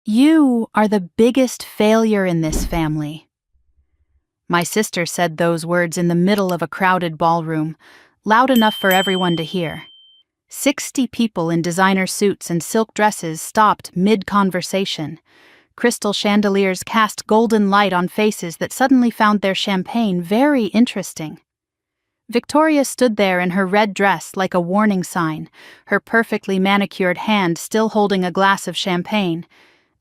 You are the biggest failure in this family." My sister said those words in the middle of a crowded ballroom, loud enough for everyone to hear. 60 people in designer suits and silk dresses stopped mid-conversation. Crystal chandeliers cast golden light on faces that suddenly found their champagne very interesting. Victoria stood there in her red dress like a warning sign, her perfectly manicured hand still holding a glass of champagne,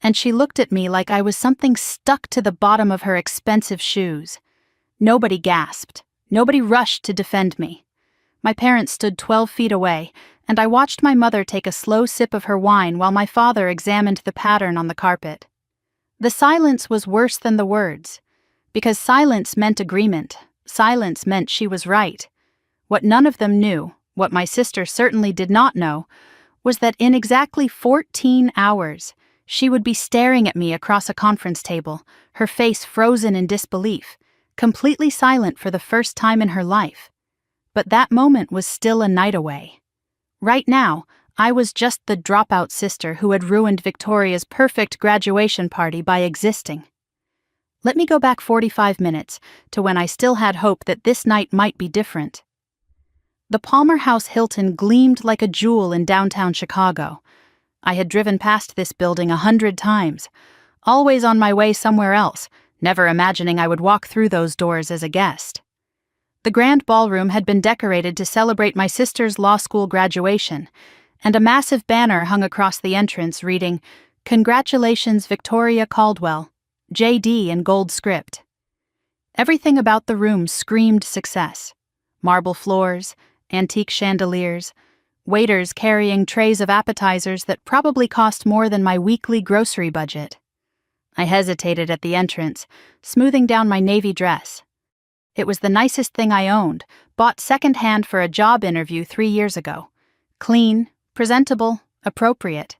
and she looked at me like I was something stuck to the bottom of her expensive shoes. Nobody gasped. Nobody rushed to defend me. My parents stood 12 feet away, and I watched my mother take a slow sip of her wine while my father examined the pattern on the carpet. The silence was worse than the words, because silence meant agreement. Silence meant she was right. What none of them knew, what my sister certainly did not know, was that in exactly 14 hours, she would be staring at me across a conference table, her face frozen in disbelief, completely silent for the first time in her life. But that moment was still a night away. Right now, I was just the dropout sister who had ruined Victoria's perfect graduation party by existing. Let me go back 45 minutes to when I still had hope that this night might be different. The Palmer House Hilton gleamed like a jewel in downtown Chicago. I had driven past this building 100 times, always on my way somewhere else, never imagining I would walk through those doors as a guest. The grand ballroom had been decorated to celebrate my sister's law school graduation, and a massive banner hung across the entrance reading, "Congratulations, Victoria Caldwell, JD" in gold script. Everything about the room screamed success. Marble floors, antique chandeliers, waiters carrying trays of appetizers that probably cost more than my weekly grocery budget. I hesitated at the entrance, smoothing down my navy dress. It was the nicest thing I owned, bought secondhand for a job interview 3 years ago. Clean, presentable, appropriate.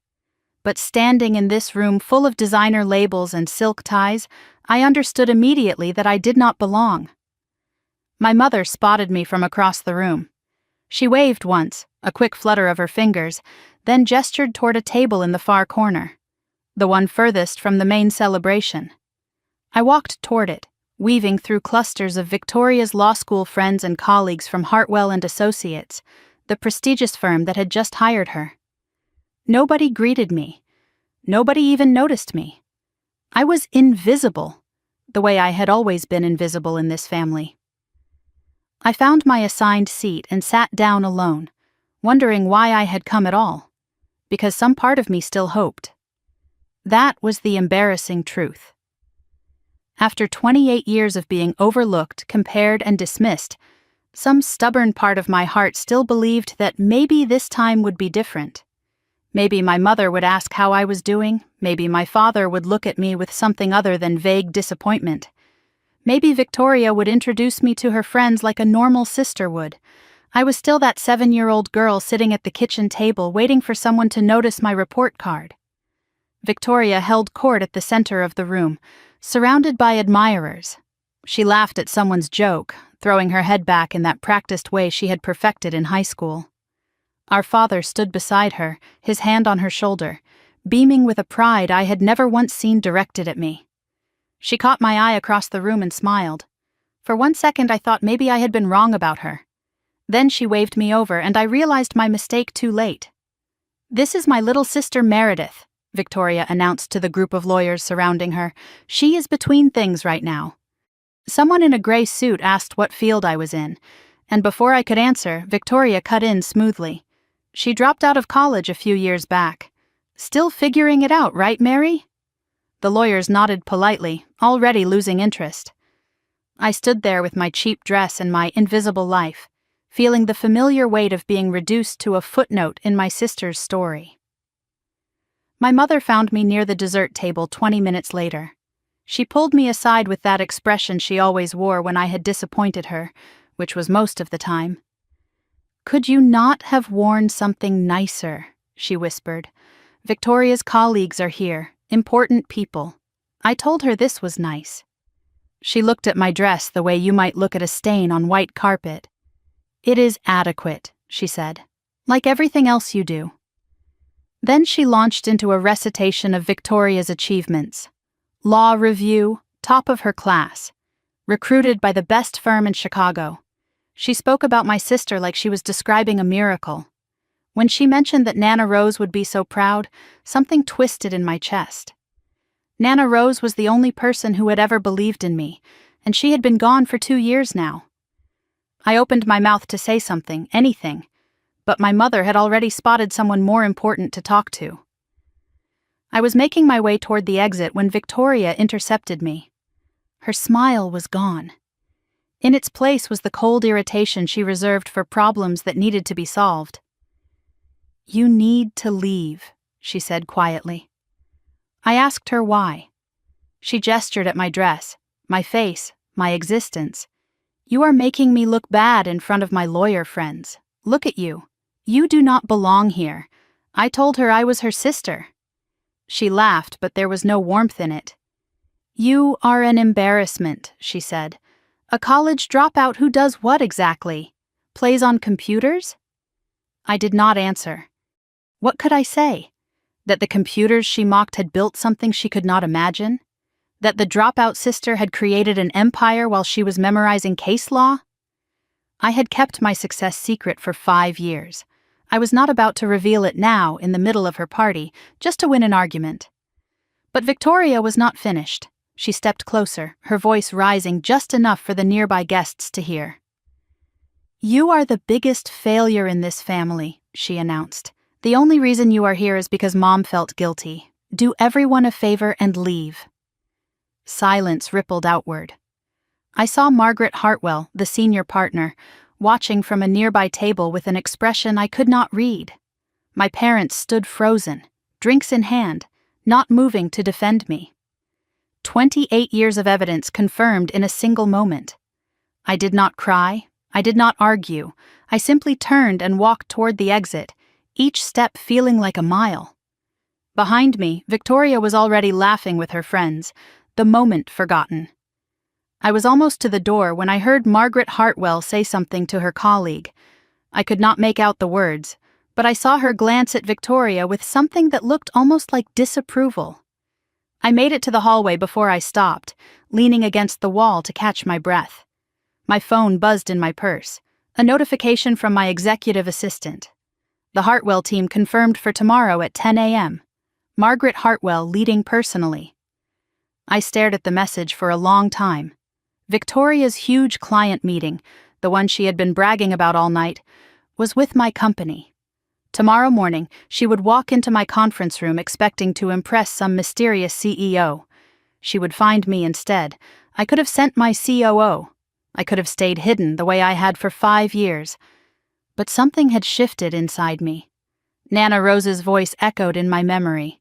But standing in this room full of designer labels and silk ties, I understood immediately that I did not belong. My mother spotted me from across the room. She waved once, a quick flutter of her fingers, then gestured toward a table in the far corner, the one furthest from the main celebration. I walked toward it, weaving through clusters of Victoria's law school friends and colleagues from Hartwell and Associates, the prestigious firm that had just hired her. Nobody greeted me. Nobody even noticed me. I was invisible, the way I had always been invisible in this family. I found my assigned seat and sat down alone, wondering why I had come at all, because some part of me still hoped. That was the embarrassing truth. After 28 years of being overlooked, compared, and dismissed, some stubborn part of my heart still believed that maybe this time would be different. Maybe my mother would ask how I was doing, maybe my father would look at me with something other than vague disappointment. Maybe Victoria would introduce me to her friends like a normal sister would. I was still that 7-year-old girl sitting at the kitchen table waiting for someone to notice my report card. Victoria held court at the center of the room, surrounded by admirers. She laughed at someone's joke, throwing her head back in that practiced way she had perfected in high school. Our father stood beside her, his hand on her shoulder, beaming with a pride I had never once seen directed at me. She caught my eye across the room and smiled. For one second I thought maybe I had been wrong about her. Then she waved me over and I realized my mistake too late. "This is my little sister Meredith," Victoria announced to the group of lawyers surrounding her. "She is between things right now." Someone in a gray suit asked what field I was in, and before I could answer, Victoria cut in smoothly. "She dropped out of college a few years back. Still figuring it out, right, Mary?" The lawyers nodded politely, already losing interest. I stood there with my cheap dress and my invisible life, feeling the familiar weight of being reduced to a footnote in my sister's story. My mother found me near the dessert table 20 minutes later. She pulled me aside with that expression she always wore when I had disappointed her, which was most of the time. "Could you not have worn something nicer?" she whispered. "Victoria's colleagues are here, important people. I told her this was nice." She looked at my dress the way you might look at a stain on white carpet. "It is adequate," she said, "like everything else you do." Then she launched into a recitation of Victoria's achievements. Law review, top of her class. Recruited by the best firm in Chicago. She spoke about my sister like she was describing a miracle. When she mentioned that Nana Rose would be so proud, something twisted in my chest. Nana Rose was the only person who had ever believed in me, and she had been gone for 2 years now. I opened my mouth to say something, anything, but my mother had already spotted someone more important to talk to. I was making my way toward the exit when Victoria intercepted me. Her smile was gone. In its place was the cold irritation she reserved for problems that needed to be solved. "You need to leave," she said quietly. I asked her why. She gestured at my dress, my face, my existence. "You are making me look bad in front of my lawyer friends. Look at you. You do not belong here." I told her I was her sister. She laughed, but there was no warmth in it. "You are an embarrassment," she said. "A college dropout who does what exactly? Plays on computers?" I did not answer. What could I say? That the computers she mocked had built something she could not imagine? That the dropout sister had created an empire while she was memorizing case law? I had kept my success secret for 5 years. I was not about to reveal it now, in the middle of her party, just to win an argument. But Victoria was not finished. She stepped closer, her voice rising just enough for the nearby guests to hear. "You are the biggest failure in this family," she announced. "The only reason you are here is because Mom felt guilty. Do everyone a favor and leave." Silence rippled outward. I saw Margaret Hartwell, the senior partner, watching from a nearby table with an expression I could not read. My parents stood frozen, drinks in hand, not moving to defend me. 28 years of evidence confirmed in a single moment. I did not cry, I did not argue, I simply turned and walked toward the exit, each step feeling like a mile. Behind me, Victoria was already laughing with her friends, the moment forgotten. I was almost to the door when I heard Margaret Hartwell say something to her colleague. I could not make out the words, but I saw her glance at Victoria with something that looked almost like disapproval. I made it to the hallway before I stopped, leaning against the wall to catch my breath. My phone buzzed in my purse, a notification from my executive assistant. The Hartwell team confirmed for tomorrow at 10 a.m. Margaret Hartwell leading personally. I stared at the message for a long time. Victoria's huge client meeting, the one she had been bragging about all night, was with my company. Tomorrow morning, she would walk into my conference room expecting to impress some mysterious CEO. She would find me instead. I could have sent my COO. I could have stayed hidden the way I had for 5 years. But something had shifted inside me. Nana Rose's voice echoed in my memory.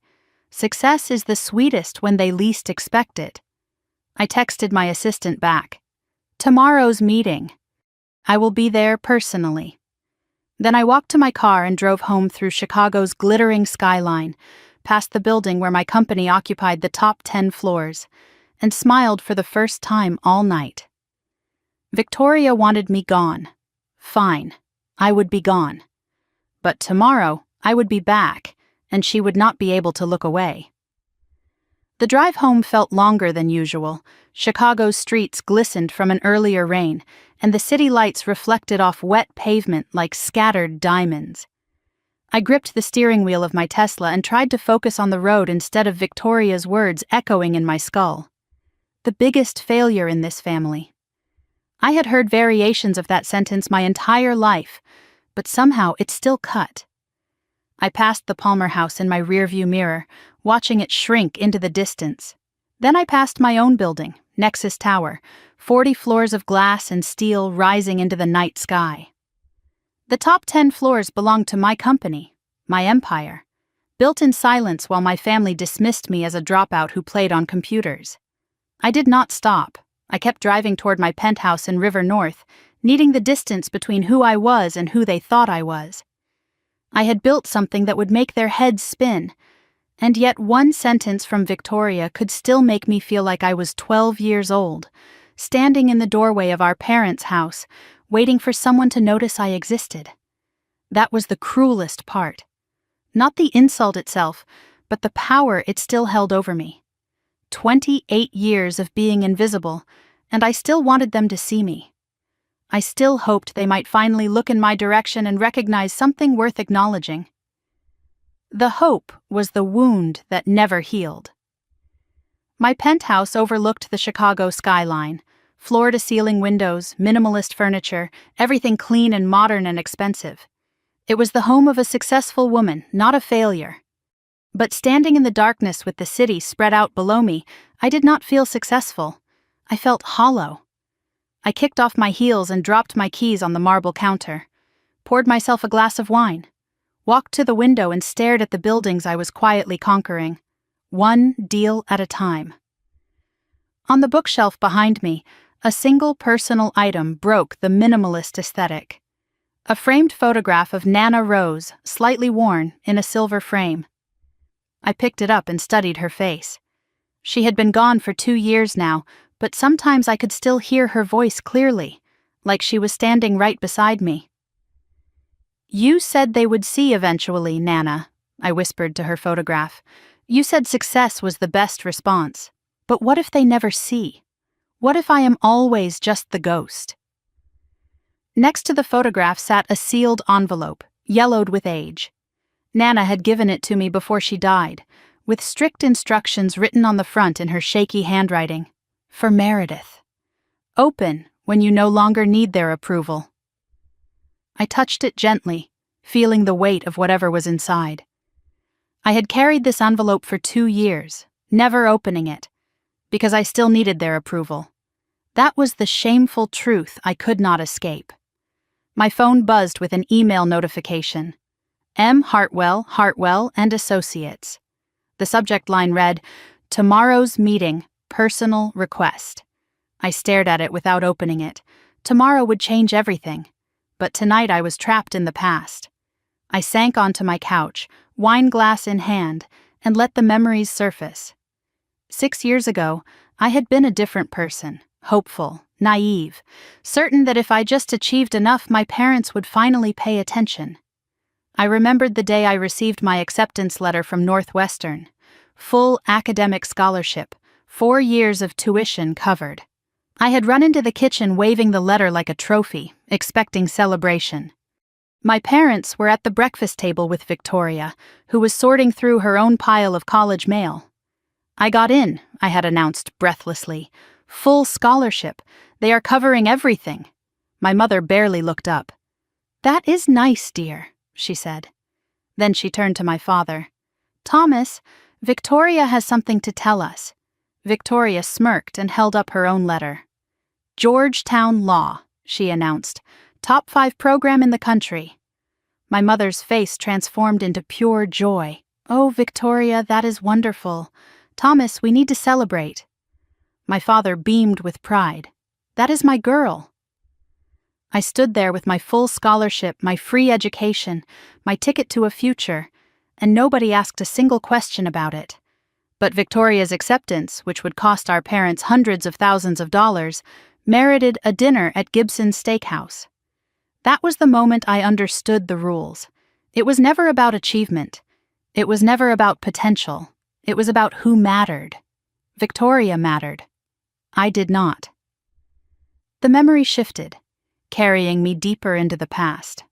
"Success is the sweetest when they least expect it." I texted my assistant back. "Tomorrow's meeting. I will be there personally." Then I walked to my car and drove home through Chicago's glittering skyline, past the building where my company occupied the top 10 floors, and smiled for the first time all night. Victoria wanted me gone. Fine, I would be gone. But tomorrow, I would be back, and she would not be able to look away. The drive home felt longer than usual. Chicago's streets glistened from an earlier rain, and the city lights reflected off wet pavement like scattered diamonds. I gripped the steering wheel of my Tesla and tried to focus on the road instead of Victoria's words echoing in my skull. The biggest failure in this family. I had heard variations of that sentence my entire life, but somehow it still cut. I passed the Palmer house in my rearview mirror, watching it shrink into the distance. Then I passed my own building, Nexus Tower, 40 floors of glass and steel rising into the night sky. The top 10 floors belonged to my company, my empire, built in silence while my family dismissed me as a dropout who played on computers. I did not stop. I kept driving toward my penthouse in River North, needing the distance between who I was and who they thought I was. I had built something that would make their heads spin, and yet one sentence from Victoria could still make me feel like I was 12 years old, standing in the doorway of our parents' house, waiting for someone to notice I existed. That was the cruelest part. Not the insult itself, but the power it still held over me. 28 years of being invisible, and I still wanted them to see me. I still hoped they might finally look in my direction and recognize something worth acknowledging. The hope was the wound that never healed. My penthouse overlooked the Chicago skyline, floor-to-ceiling windows, minimalist furniture, everything clean and modern and expensive. It was the home of a successful woman, not a failure. But standing in the darkness with the city spread out below me, I did not feel successful. I felt hollow. I kicked off my heels and dropped my keys on the marble counter, poured myself a glass of wine, walked to the window and stared at the buildings I was quietly conquering, one deal at a time. On the bookshelf behind me, a single personal item broke the minimalist aesthetic. A framed photograph of Nana Rose, slightly worn, in a silver frame. I picked it up and studied her face. She had been gone for 2 years now, but sometimes I could still hear her voice clearly, like she was standing right beside me. "You said they would see eventually, Nana," I whispered to her photograph. "You said success was the best response. But what if they never see? What if I am always just the ghost?" Next to the photograph sat a sealed envelope, yellowed with age. Nana had given it to me before she died, with strict instructions written on the front in her shaky handwriting. For Meredith. Open when you no longer need their approval. I touched it gently, feeling the weight of whatever was inside. I had carried this envelope for 2 years, never opening it, because I still needed their approval. That was the shameful truth I could not escape. My phone buzzed with an email notification. M. Hartwell and Associates. The subject line read, "Tomorrow's meeting, personal request." I stared at it without opening it. Tomorrow would change everything. But tonight I was trapped in the past. I sank onto my couch, wine glass in hand, and let the memories surface. 6 years ago, I had been a different person, hopeful, naive, certain that if I just achieved enough, my parents would finally pay attention. I remembered the day I received my acceptance letter from Northwestern. Full academic scholarship, 4 years of tuition covered. I had run into the kitchen waving the letter like a trophy, expecting celebration. My parents were at the breakfast table with Victoria, who was sorting through her own pile of college mail. "I got in," I had announced breathlessly. "Full scholarship. They are covering everything." My mother barely looked up. "That is nice, dear," she said. Then she turned to my father. "Thomas, Victoria has something to tell us." Victoria smirked and held up her own letter. "Georgetown Law," she announced. "Top 5 program in the country." My mother's face transformed into pure joy. "Oh, Victoria, that is wonderful. Thomas, we need to celebrate." My father beamed with pride. "That is my girl." I stood there with my full scholarship, my free education, my ticket to a future, and nobody asked a single question about it. But Victoria's acceptance, which would cost our parents hundreds of thousands of dollars, merited a dinner at Gibson's Steakhouse. That was the moment I understood the rules. It was never about achievement. It was never about potential. It was about who mattered. Victoria mattered. I did not. The memory shifted, carrying me deeper into the past.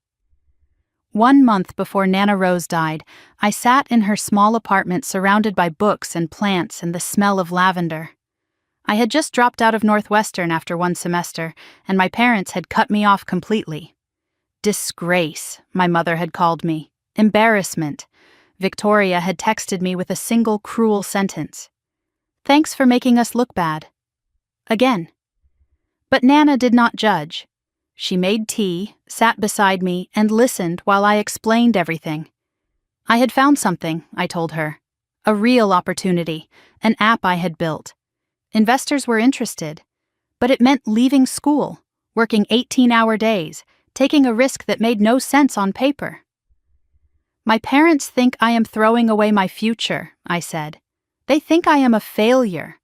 1 month before Nana Rose died, I sat in her small apartment surrounded by books and plants and the smell of lavender. I had just dropped out of Northwestern after 1 semester, and my parents had cut me off completely. Disgrace, my mother had called me. Embarrassment. Victoria had texted me with a single cruel sentence. "Thanks for making us look bad." Again. But Nana did not judge. She made tea, sat beside me, and listened while I explained everything. I had found something, I told her. A real opportunity, an app I had built. Investors were interested. But it meant leaving school, working 18-hour days, taking a risk that made no sense on paper. "My parents think I am throwing away my future," I said. "They think I am a failure."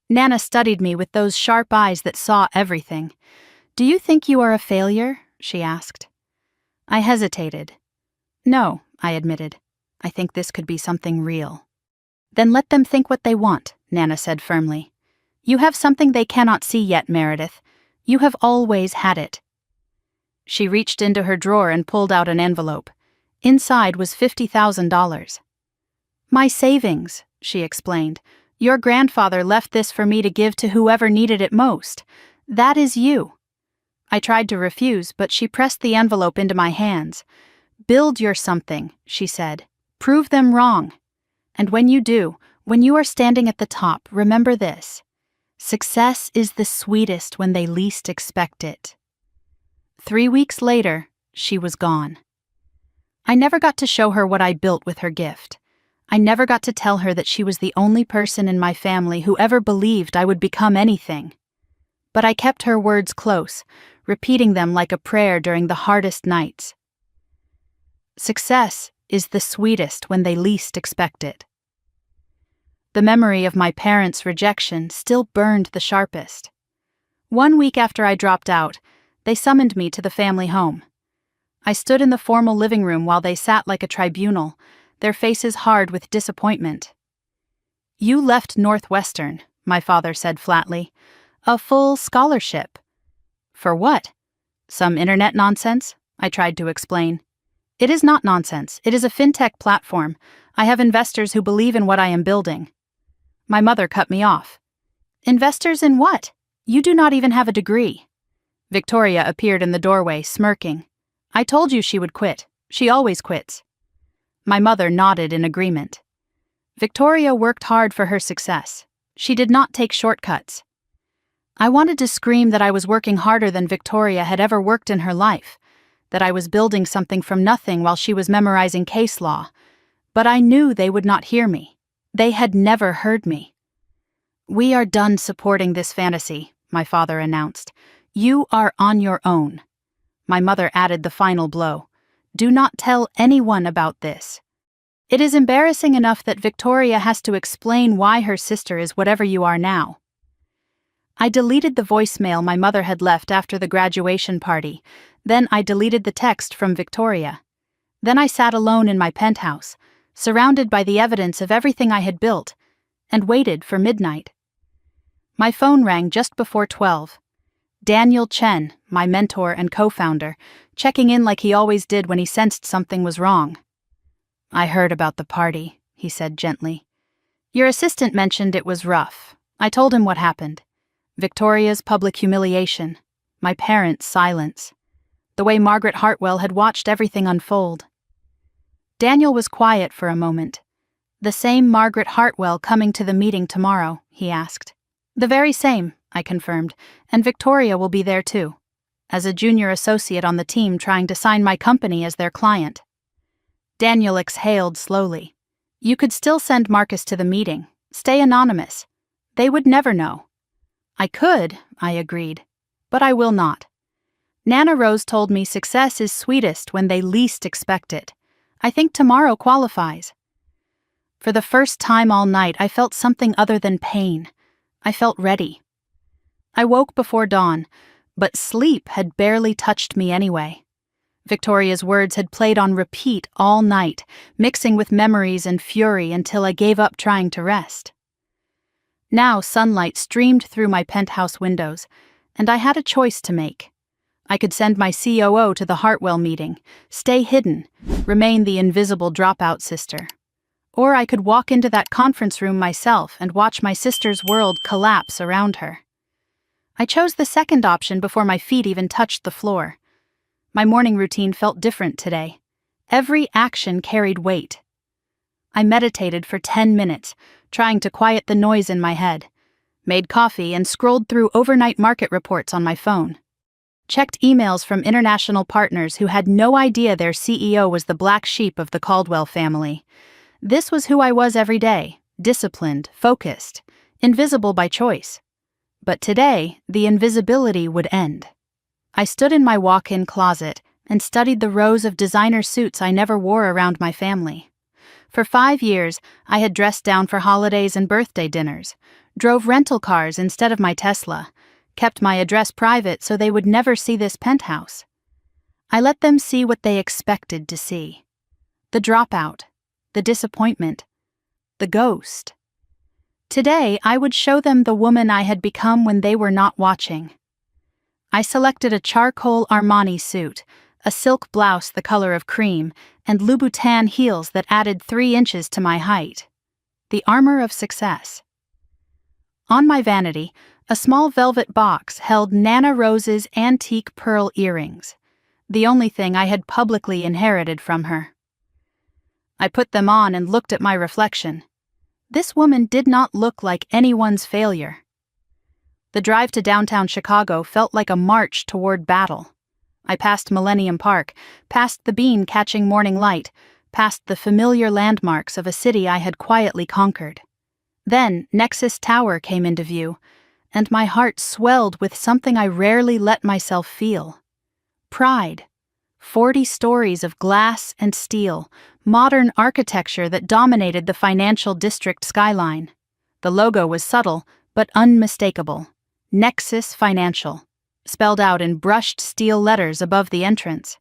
Nana studied me with those sharp eyes that saw everything. "Do you think you are a failure?" she asked. I hesitated. "No," I admitted. I think this could be something real. Then let them think what they want, Nana said firmly. You have something they cannot see yet, Meredith. You have always had it. She reached into her drawer and pulled out an envelope. Inside was $50,000. My savings, she explained. Your grandfather left this for me to give to whoever needed it most. That is you. I tried to refuse, but she pressed the envelope into my hands. Build your something, she said. Prove them wrong. And when you do, when you are standing at the top, remember this. Success is the sweetest when they least expect it. 3 weeks later, she was gone. I never got to show her what I built with her gift. I never got to tell her that she was the only person in my family who ever believed I would become anything. But I kept her words close, repeating them like a prayer during the hardest nights. Success is the sweetest when they least expect it. The memory of my parents' rejection still burned the sharpest. 1 week after I dropped out, they summoned me to the family home. I stood in the formal living room while they sat like a tribunal, their faces hard with disappointment. You left Northwestern, my father said flatly. A full scholarship. For what? Some internet nonsense? I tried to explain. It is not nonsense. It is a fintech platform. I have investors who believe in what I am building. My mother cut me off. Investors in what? You do not even have a degree. Victoria appeared in the doorway, smirking. I told you she would quit. She always quits. My mother nodded in agreement. Victoria worked hard for her success. She did not take shortcuts. I wanted to scream that I was working harder than Victoria had ever worked in her life, that I was building something from nothing while she was memorizing case law, but I knew they would not hear me. They had never heard me. We are done supporting this fantasy, my father announced. You are on your own. My mother added the final blow. Do not tell anyone about this. It is embarrassing enough that Victoria has to explain why her sister is whatever you are now. I deleted the voicemail my mother had left after the graduation party. Then I deleted the text from Victoria. Then I sat alone in my penthouse, surrounded by the evidence of everything I had built, and waited for midnight. My phone rang just before 12. Daniel Chen, my mentor and co-founder, checking in like he always did when he sensed something was wrong. I heard about the party, he said gently. Your assistant mentioned it was rough. I told him what happened. Victoria's public humiliation, my parents' silence, the way Margaret Hartwell had watched everything unfold. Daniel was quiet for a moment. The same Margaret Hartwell coming to the meeting tomorrow, he asked. The very same, I confirmed, and Victoria will be there too, as a junior associate on the team trying to sign my company as their client. Daniel exhaled slowly. You could still send Marcus to the meeting. Stay anonymous. They would never know. I could, I agreed, but I will not. Nana Rose told me success is sweetest when they least expect it. I think tomorrow qualifies. For the first time all night, I felt something other than pain. I felt ready. I woke before dawn, but sleep had barely touched me anyway. Victoria's words had played on repeat all night, mixing with memories and fury until I gave up trying to rest. Now sunlight streamed through my penthouse windows, and I had a choice to make. I could send my COO to the Hartwell meeting, stay hidden, remain the invisible dropout sister. Or I could walk into that conference room myself and watch my sister's world collapse around her. I chose the second option before my feet even touched the floor. My morning routine felt different today. Every action carried weight. I meditated for 10 minutes, trying to quiet the noise in my head, made coffee and scrolled through overnight market reports on my phone. Checked emails from international partners who had no idea their CEO was the black sheep of the Caldwell family. This was who I was every day, disciplined, focused, invisible by choice. But today, the invisibility would end. I stood in my walk-in closet and studied the rows of designer suits I never wore around my family. For 5 years, I had dressed down for holidays and birthday dinners, drove rental cars instead of my Tesla, kept my address private so they would never see this penthouse. I let them see what they expected to see. The dropout, the disappointment, the ghost. Today, I would show them the woman I had become when they were not watching. I selected a charcoal Armani suit, a silk blouse the color of cream, and Louboutin heels that added 3 inches to my height. The armor of success. On my vanity, a small velvet box held Nana Rose's antique pearl earrings, the only thing I had publicly inherited from her. I put them on and looked at my reflection. This woman did not look like anyone's failure. The drive to downtown Chicago felt like a march toward battle. I passed Millennium Park, past the bean catching morning light, past the familiar landmarks of a city I had quietly conquered. Then Nexus Tower came into view, and my heart swelled with something I rarely let myself feel. Pride. 40 stories of glass and steel, modern architecture that dominated the financial district skyline. The logo was subtle, but unmistakable. Nexus Financial, spelled out in brushed steel letters above the entrance.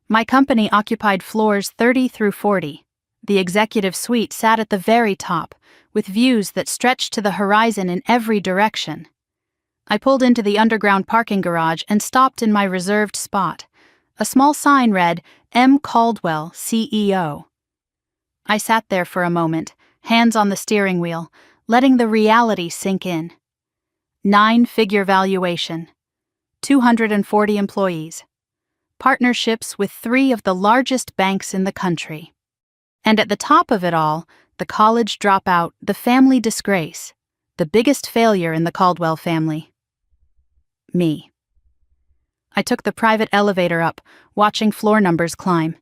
My company occupied floors 30 through 40. The executive suite sat at the very top, with views that stretched to the horizon in every direction. I pulled into the underground parking garage and stopped in my reserved spot. A small sign read, M. Caldwell, CEO. I sat there for a moment, hands on the steering wheel, letting the reality sink in. 9-figure valuation. 240 employees. Partnerships with 3 of the largest banks in the country. And at the top of it all, the college dropout, the family disgrace, the biggest failure in the Caldwell family. Me. I took the private elevator up, watching floor numbers climb.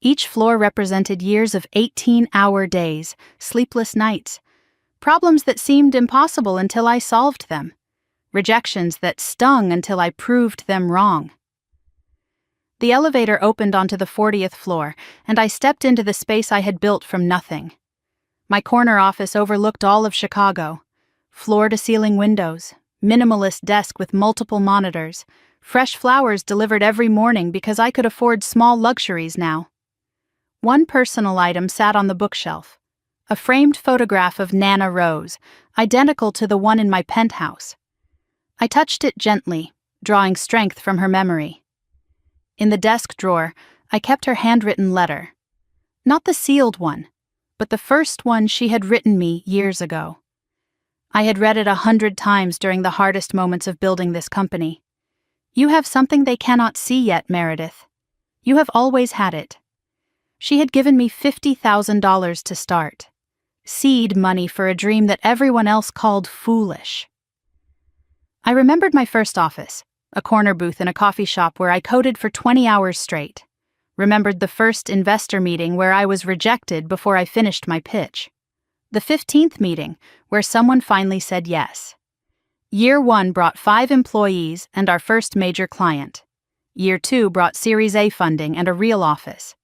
Each floor represented years of 18-hour days, sleepless nights, problems that seemed impossible until I solved them, rejections that stung until I proved them wrong. The elevator opened onto the 40th floor, and I stepped into the space I had built from nothing. My corner office overlooked all of Chicago. Floor-to-ceiling windows, minimalist desk with multiple monitors, fresh flowers delivered every morning because I could afford small luxuries now. One personal item sat on the bookshelf, a framed photograph of Nana Rose, identical to the one in my penthouse. I touched it gently, drawing strength from her memory. In the desk drawer, I kept her handwritten letter. Not the sealed one, but the first one she had written me years ago. I had read it 100 times during the hardest moments of building this company. You have something they cannot see yet, Meredith. You have always had it. She had given me $50,000 to start. Seed money for a dream that everyone else called foolish. I remembered my first office, a corner booth in a coffee shop where I coded for 20 hours straight. Remembered the first investor meeting where I was rejected before I finished my pitch. The 15th meeting where someone finally said yes. Year 1 brought 5 employees and our first major client. Year 2 brought Series A funding and a real office.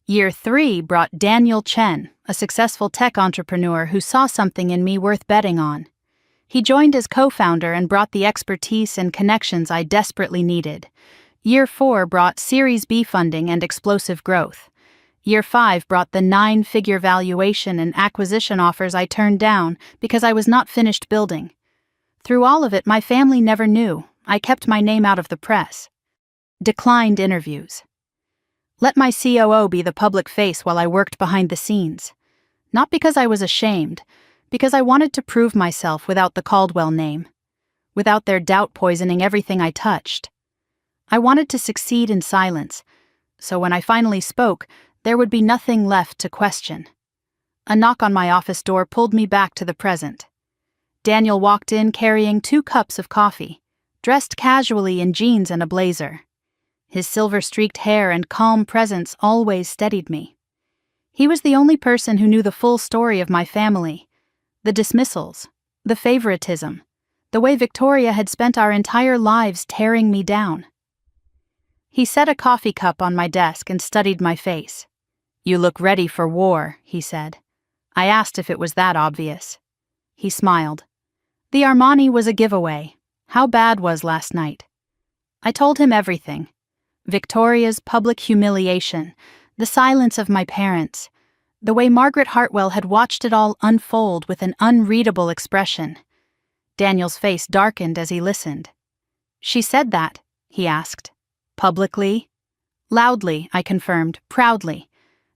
Year 3 brought Daniel Chen, a successful tech entrepreneur who saw something in me worth betting on. He joined as co-founder and brought the expertise and connections I desperately needed. Year 4 brought Series B funding and explosive growth. Year 5 brought the 9-figure valuation and acquisition offers I turned down because I was not finished building. Through all of it, my family never knew. I kept my name out of the press. Declined interviews. Let my COO be the public face while I worked behind the scenes. Not because I was ashamed, because I wanted to prove myself without the Caldwell name, without their doubt poisoning everything I touched. I wanted to succeed in silence, so when I finally spoke, there would be nothing left to question. A knock on my office door pulled me back to the present. Daniel walked in carrying 2 cups of coffee, dressed casually in jeans and a blazer. His silver-streaked hair and calm presence always steadied me. He was the only person who knew the full story of my family, the dismissals, the favoritism, the way Victoria had spent our entire lives tearing me down. He set a coffee cup on my desk and studied my face. "You look ready for war," he said. I asked if it was that obvious. He smiled. The Armani was a giveaway. How bad was last night? I told him everything. Victoria's public humiliation, the silence of my parents, the way Margaret Hartwell had watched it all unfold with an unreadable expression. Daniel's face darkened as he listened. "She said that?" he asked. "Publicly?" "Loudly," I confirmed, proudly.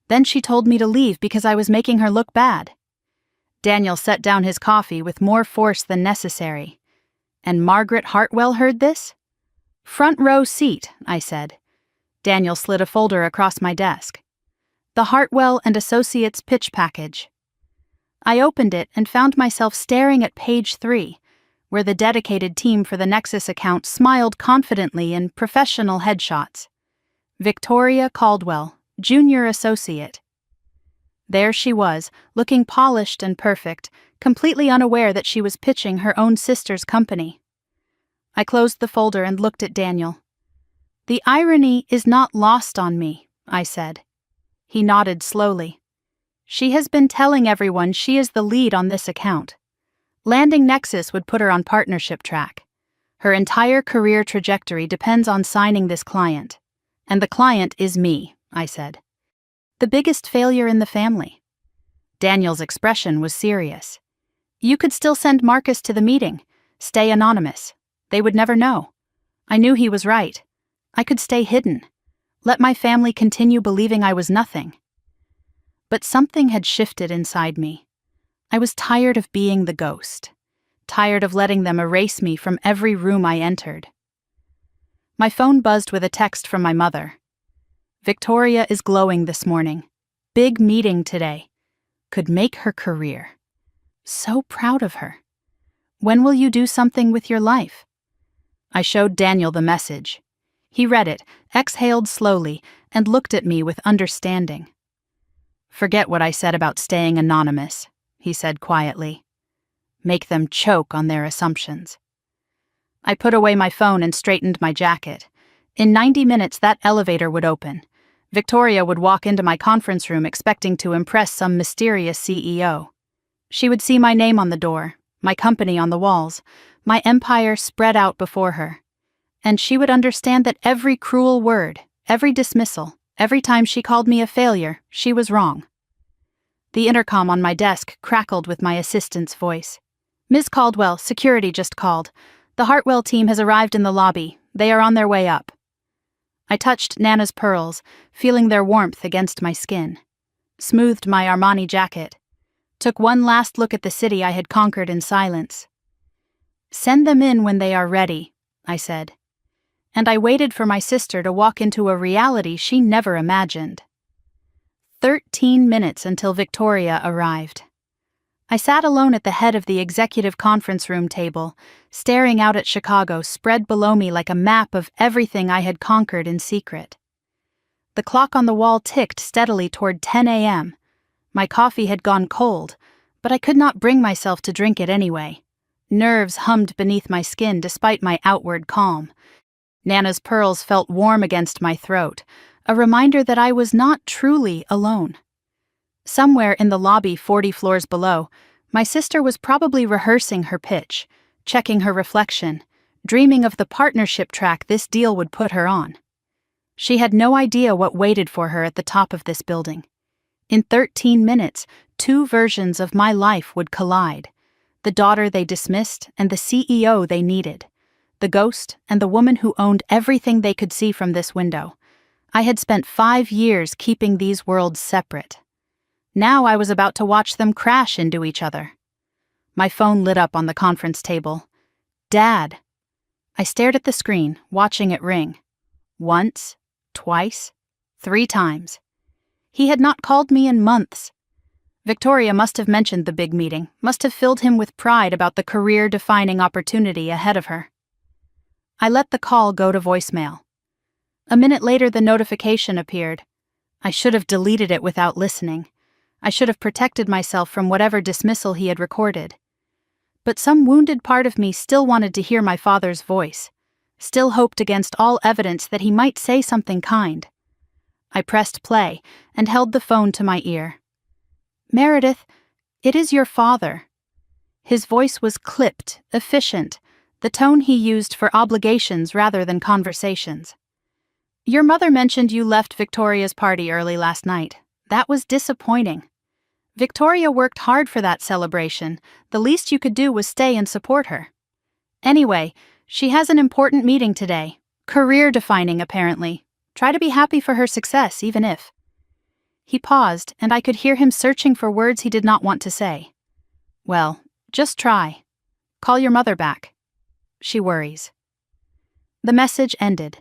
"Then she told me to leave because I was making her look bad." Daniel set down his coffee with more force than necessary. "And Margaret Hartwell heard this?" "Front row seat," I said. Daniel slid a folder across my desk. "The Hartwell and Associates pitch package." I opened it and found myself staring at page 3, where the dedicated team for the Nexus account smiled confidently in professional headshots. Victoria Caldwell, Junior Associate. There she was, looking polished and perfect, completely unaware that she was pitching her own sister's company. I closed the folder and looked at Daniel. "The irony is not lost on me," I said. He nodded slowly. "She has been telling everyone she is the lead on this account. Landing Nexus would put her on partnership track. Her entire career trajectory depends on signing this client. And the client is me," I said. "The biggest failure in the family." Daniel's expression was serious. "You could still send Marcus to the meeting. Stay anonymous. They would never know." I knew he was right. I could stay hidden. Let my family continue believing I was nothing. But something had shifted inside me. I was tired of being the ghost. Tired of letting them erase me from every room I entered. My phone buzzed with a text from my mother. "Victoria is glowing this morning. Big meeting today. Could make her career. So proud of her. When will you do something with your life?" I showed Daniel the message. He read it, exhaled slowly, and looked at me with understanding. "Forget what I said about staying anonymous," he said quietly. "Make them choke on their assumptions." I put away my phone and straightened my jacket. In 90 minutes, that elevator would open. Victoria would walk into my conference room expecting to impress some mysterious CEO. She would see my name on the door, my company on the walls, my empire spread out before her. And she would understand that every cruel word, every dismissal, every time she called me a failure, she was wrong. The intercom on my desk crackled with my assistant's voice. "Ms. Caldwell, security just called. The Hartwell team has arrived in the lobby. They are on their way up." I touched Nana's pearls, feeling their warmth against my skin. Smoothed my Armani jacket. Took one last look at the city I had conquered in silence. "Send them in when they are ready," I said. And I waited for my sister to walk into a reality she never imagined. 13 minutes until Victoria arrived. I sat alone at the head of the executive conference room table, staring out at Chicago spread below me like a map of everything I had conquered in secret. The clock on the wall ticked steadily toward 10 a.m. My coffee had gone cold, but I could not bring myself to drink it anyway. Nerves hummed beneath my skin despite my outward calm. Nana's pearls felt warm against my throat, a reminder that I was not truly alone. Somewhere in the lobby 40 floors below, my sister was probably rehearsing her pitch, checking her reflection, dreaming of the partnership track this deal would put her on. She had no idea what waited for her at the top of this building. In 13 minutes, 2 versions of my life would collide. The daughter they dismissed and the CEO they needed. The ghost and the woman who owned everything they could see from this window. I had spent 5 years keeping these worlds separate. Now I was about to watch them crash into each other. My phone lit up on the conference table. "Dad." I stared at the screen, watching it ring. Once, twice, 3 times. He had not called me in months. Victoria must have mentioned the big meeting, must have filled him with pride about the career-defining opportunity ahead of her. I let the call go to voicemail. A minute later, the notification appeared. I should have deleted it without listening. I should have protected myself from whatever dismissal he had recorded. But some wounded part of me still wanted to hear my father's voice, still hoped against all evidence that he might say something kind. I pressed play and held the phone to my ear. "Meredith, it is your father." His voice was clipped, efficient, the tone he used for obligations rather than conversations. "Your mother mentioned you left Victoria's party early last night. That was disappointing. Victoria worked hard for that celebration. The least you could do was stay and support her. Anyway, she has an important meeting today. Career-defining, apparently. Try to be happy for her success, even if. He paused, and I could hear him searching for words he did not want to say. Well, just try. Call your mother back. She worries. The message ended.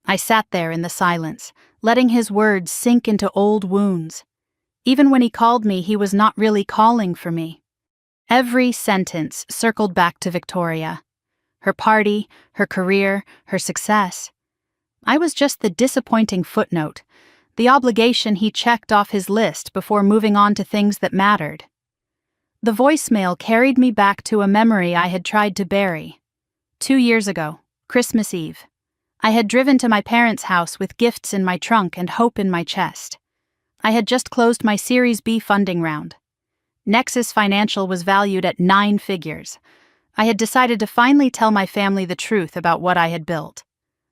I sat there in the silence, letting his words sink into old wounds. Even when he called me, he was not really calling for me. Every sentence circled back to Victoria. Her party, her career, her success. I was just the disappointing footnote, the obligation he checked off his list before moving on to things that mattered. The voicemail carried me back to a memory I had tried to bury. 2 years ago, Christmas Eve. I had driven to my parents' house with gifts in my trunk and hope in my chest. I had just closed my Series B funding round. Nexus Financial was valued at 9 figures. I had decided to finally tell my family the truth about what I had built.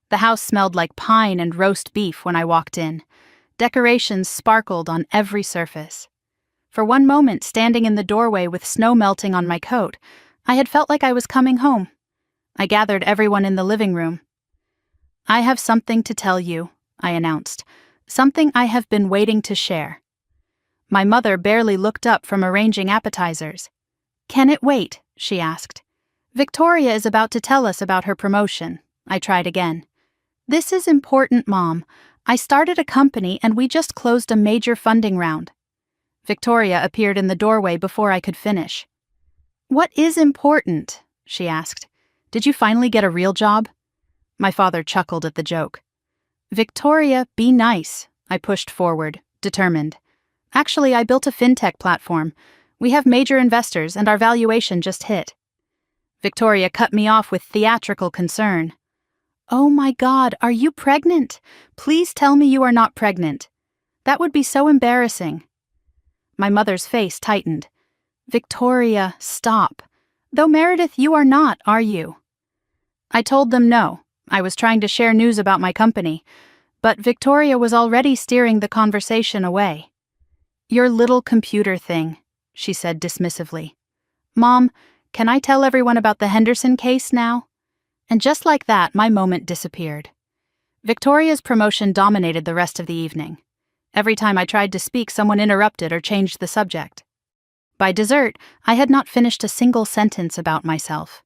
The house smelled like pine and roast beef when I walked in. Decorations sparkled on every surface. For one moment, standing in the doorway with snow melting on my coat, I had felt like I was coming home. I gathered everyone in the living room. I have something to tell you, I announced. Something I have been waiting to share. My mother barely looked up from arranging appetizers. Can it wait? She asked. Victoria is about to tell us about her promotion. I tried again. This is important, Mom. I started a company and we just closed a major funding round. Victoria appeared in the doorway before I could finish. What is important? She asked. Did you finally get a real job? My father chuckled at the joke. Victoria, be nice, I pushed forward, determined. Actually, I built a fintech platform. We have major investors and our valuation just hit. Victoria cut me off with theatrical concern. Oh my God, are you pregnant? Please tell me you are not pregnant. That would be so embarrassing. My mother's face tightened. Victoria, stop. Though Meredith, you are not, are you? I told them no. I was trying to share news about my company, but Victoria was already steering the conversation away. Your little computer thing, she said dismissively. Mom, can I tell everyone about the Henderson case now? And just like that, my moment disappeared. Victoria's promotion dominated the rest of the evening. Every time I tried to speak, someone interrupted or changed the subject. By dessert, I had not finished a single sentence about myself.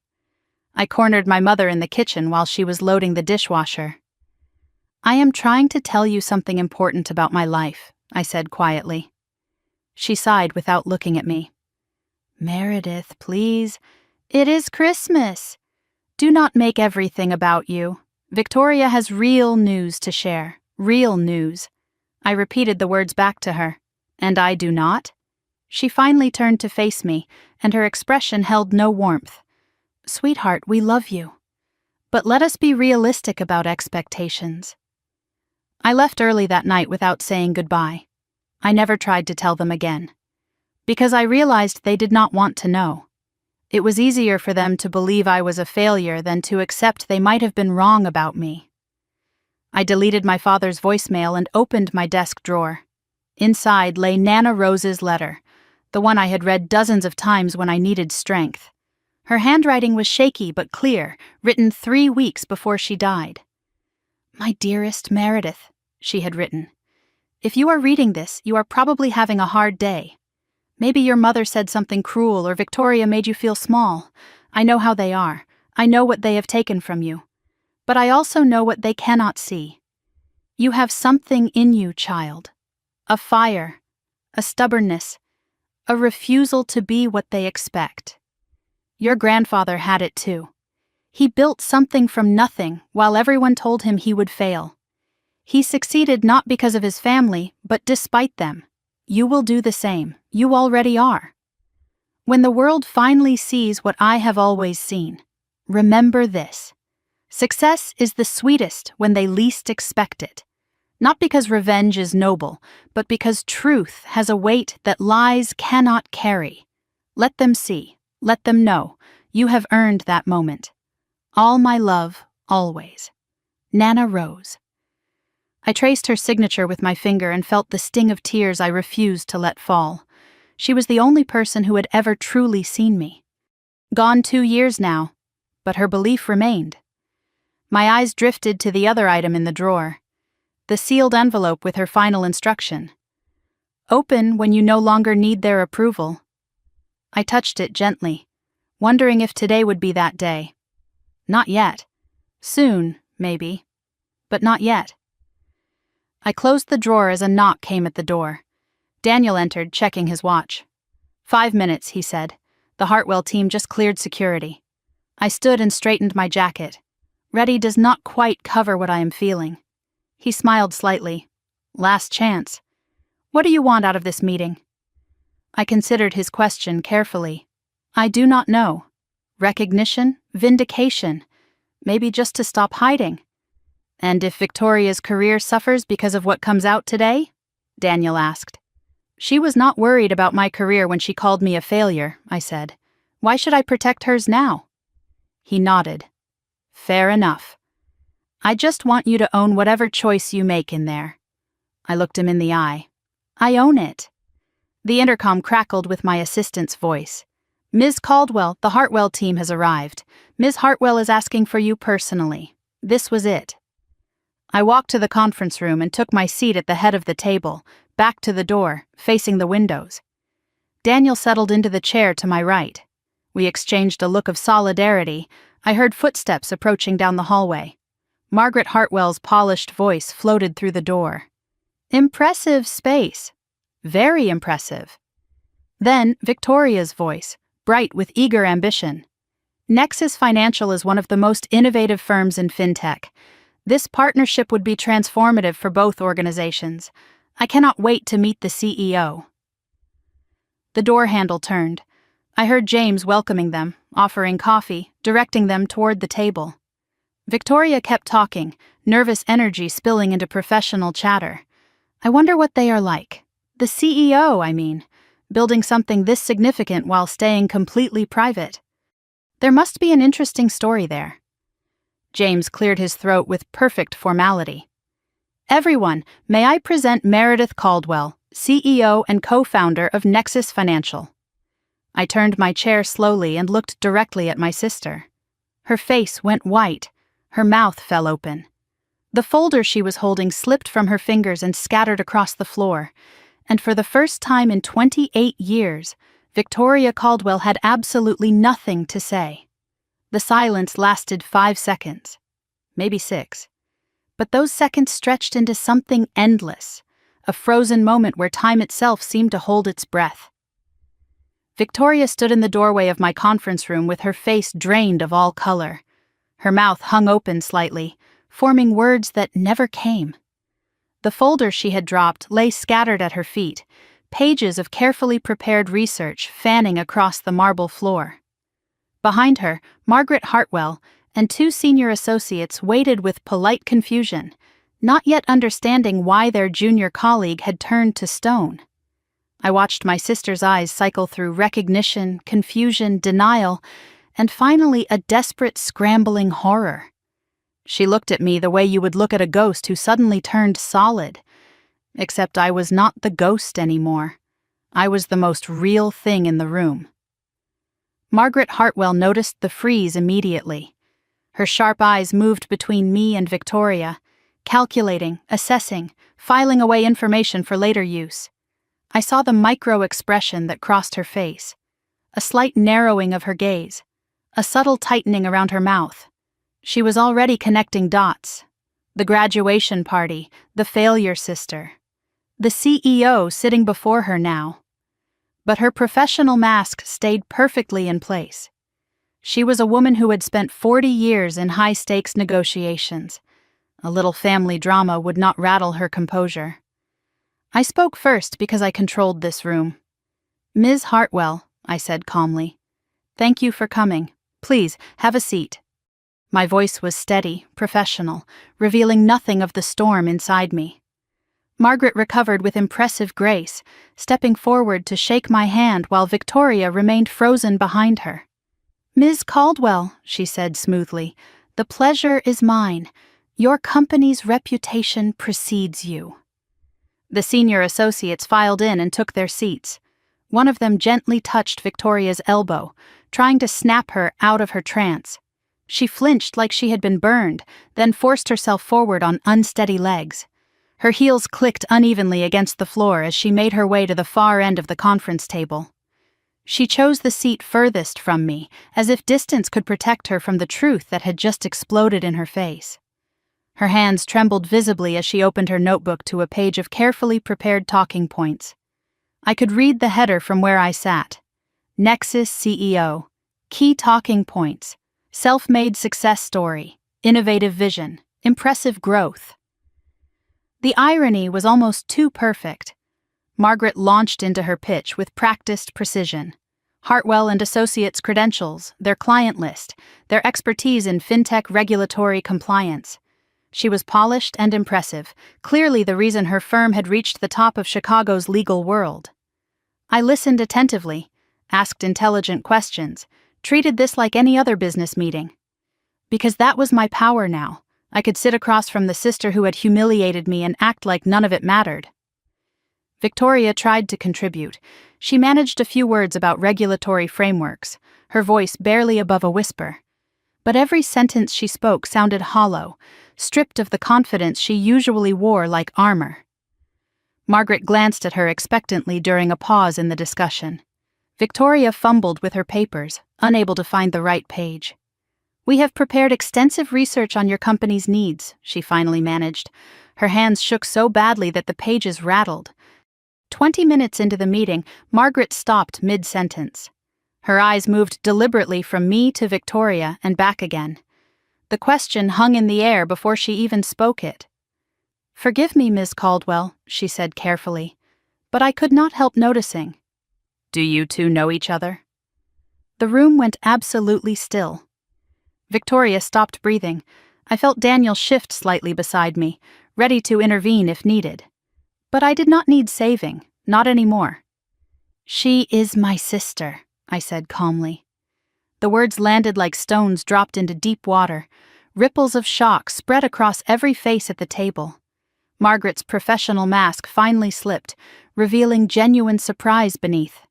I cornered my mother in the kitchen while she was loading the dishwasher. I am trying to tell you something important about my life, I said quietly. She sighed without looking at me. Meredith, please. It is Christmas. Do not make everything about you. Victoria has real news to share. Real news. I repeated the words back to her. And I do not? She finally turned to face me, and her expression held no warmth. Sweetheart, we love you. But let us be realistic about expectations. I left early that night without saying goodbye. I never tried to tell them again. Because I realized they did not want to know. It was easier for them to believe I was a failure than to accept they might have been wrong about me. I deleted my father's voicemail and opened my desk drawer. Inside lay Nana Rose's letter, the one I had read dozens of times when I needed strength. Her handwriting was shaky but clear, written 3 weeks before she died. My dearest Meredith, she had written. If you are reading this, you are probably having a hard day. Maybe your mother said something cruel or Victoria made you feel small. I know how they are. I know what they have taken from you. But I also know what they cannot see. You have something in you, child. A fire, a stubbornness, a refusal to be what they expect. Your grandfather had it too. He built something from nothing while everyone told him he would fail. He succeeded not because of his family, but despite them. You will do the same. You already are. When the world finally sees what I have always seen, remember this. Success is the sweetest when they least expect it. Not because revenge is noble, but because truth has a weight that lies cannot carry. Let them see. Let them know. You have earned that moment. All my love, always. Nana Rose. I traced her signature with my finger and felt the sting of tears I refused to let fall. She was the only person who had ever truly seen me. Gone 2 years now, but her belief remained. My eyes drifted to the other item in the drawer, the sealed envelope with her final instruction. Open when you no longer need their approval. I touched it gently, wondering if today would be that day. Not yet. Soon, maybe, but not yet. I closed the drawer as a knock came at the door. Daniel entered, checking his watch. 5 minutes, he said. The Hartwell team just cleared security. I stood and straightened my jacket. Ready does not quite cover what I am feeling. He smiled slightly. Last chance. What do you want out of this meeting? I considered his question carefully. I do not know. Recognition? Vindication? Maybe just to stop hiding. And if Victoria's career suffers because of what comes out today? Daniel asked. She was not worried about my career when she called me a failure, I said. Why should I protect hers now? He nodded. Fair enough. I just want you to own whatever choice you make in there. I looked him in the eye. I own it. The intercom crackled with my assistant's voice. Ms. Caldwell, the Hartwell team has arrived. Ms. Hartwell is asking for you personally. This was it. I walked to the conference room and took my seat at the head of the table, back to the door, facing the windows. Daniel settled into the chair to my right. We exchanged a look of solidarity. I heard footsteps approaching down the hallway. Margaret Hartwell's polished voice floated through the door. Impressive space. Very impressive. Then Victoria's voice, bright with eager ambition. Nexus Financial is one of the most innovative firms in fintech. This partnership would be transformative for both organizations. I cannot wait to meet the CEO. The door handle turned. I heard James welcoming them, offering coffee, directing them toward the table. Victoria kept talking, nervous energy spilling into professional chatter. I wonder what they are like. The CEO, I mean, building something this significant while staying completely private. There must be an interesting story there. James cleared his throat with perfect formality. Everyone, may I present Meredith Caldwell, CEO and co-founder of Nexus Financial. I turned my chair slowly and looked directly at my sister. Her face went white. Her mouth fell open. The folder she was holding slipped from her fingers and scattered across the floor. And for the first time in 28 years, Victoria Caldwell had absolutely nothing to say. The silence lasted 5 seconds, maybe 6. But those seconds stretched into something endless, a frozen moment where time itself seemed to hold its breath. Victoria stood in the doorway of my conference room with her face drained of all color. Her mouth hung open slightly, forming words that never came. The folder she had dropped lay scattered at her feet, pages of carefully prepared research fanning across the marble floor. Behind her, Margaret Hartwell and 2 senior associates waited with polite confusion, not yet understanding why their junior colleague had turned to stone. I watched my sister's eyes cycle through recognition, confusion, denial, and finally a desperate, scrambling horror. She looked at me the way you would look at a ghost who suddenly turned solid. Except I was not the ghost anymore. I was the most real thing in the room. Margaret Hartwell noticed the freeze immediately. Her sharp eyes moved between me and Victoria, calculating, assessing, filing away information for later use. I saw the micro-expression that crossed her face, a slight narrowing of her gaze, a subtle tightening around her mouth. She was already connecting dots. The graduation party, the failure sister, the CEO sitting before her now. But her professional mask stayed perfectly in place. She was a woman who had spent 40 years in high-stakes negotiations. A little family drama would not rattle her composure. I spoke first because I controlled this room. Ms. Hartwell, I said calmly, thank you for coming. Please, have a seat. My voice was steady, professional, revealing nothing of the storm inside me. Margaret recovered with impressive grace, stepping forward to shake my hand while Victoria remained frozen behind her. Ms. Caldwell, she said smoothly, the pleasure is mine. Your company's reputation precedes you. The senior associates filed in and took their seats. One of them gently touched Victoria's elbow, trying to snap her out of her trance. She flinched like she had been burned, then forced herself forward on unsteady legs. Her heels clicked unevenly against the floor as she made her way to the far end of the conference table. She chose the seat furthest from me, as if distance could protect her from the truth that had just exploded in her face. Her hands trembled visibly as she opened her notebook to a page of carefully prepared talking points. I could read the header from where I sat. Nexus CEO. Key talking points. Self-made success story. Innovative vision. Impressive growth. The irony was almost too perfect. Margaret launched into her pitch with practiced precision. Hartwell and Associates credentials, their client list, their expertise in fintech regulatory compliance. She was polished and impressive, clearly the reason her firm had reached the top of Chicago's legal world. I listened attentively, asked intelligent questions, treated this like any other business meeting. Because that was my power now. I could sit across from the sister who had humiliated me and act like none of it mattered. Victoria tried to contribute. She managed a few words about regulatory frameworks, her voice barely above a whisper. But every sentence she spoke sounded hollow, stripped of the confidence she usually wore like armor. Margaret glanced at her expectantly during a pause in the discussion. Victoria fumbled with her papers, unable to find the right page. "We have prepared extensive research on your company's needs," she finally managed. Her hands shook so badly that the pages rattled. 20 minutes into the meeting, Margaret stopped mid-sentence. Her eyes moved deliberately from me to Victoria and back again. The question hung in the air before she even spoke it. "Forgive me, Ms. Caldwell," she said carefully, "but I could not help noticing." "Do you two know each other?" The room went absolutely still. Victoria stopped breathing. I felt Daniel shift slightly beside me, ready to intervene if needed. But I did not need saving, not anymore. "She is my sister," I said calmly. The words landed like stones dropped into deep water. Ripples of shock spread across every face at the table. Margaret's professional mask finally slipped, revealing genuine surprise beneath.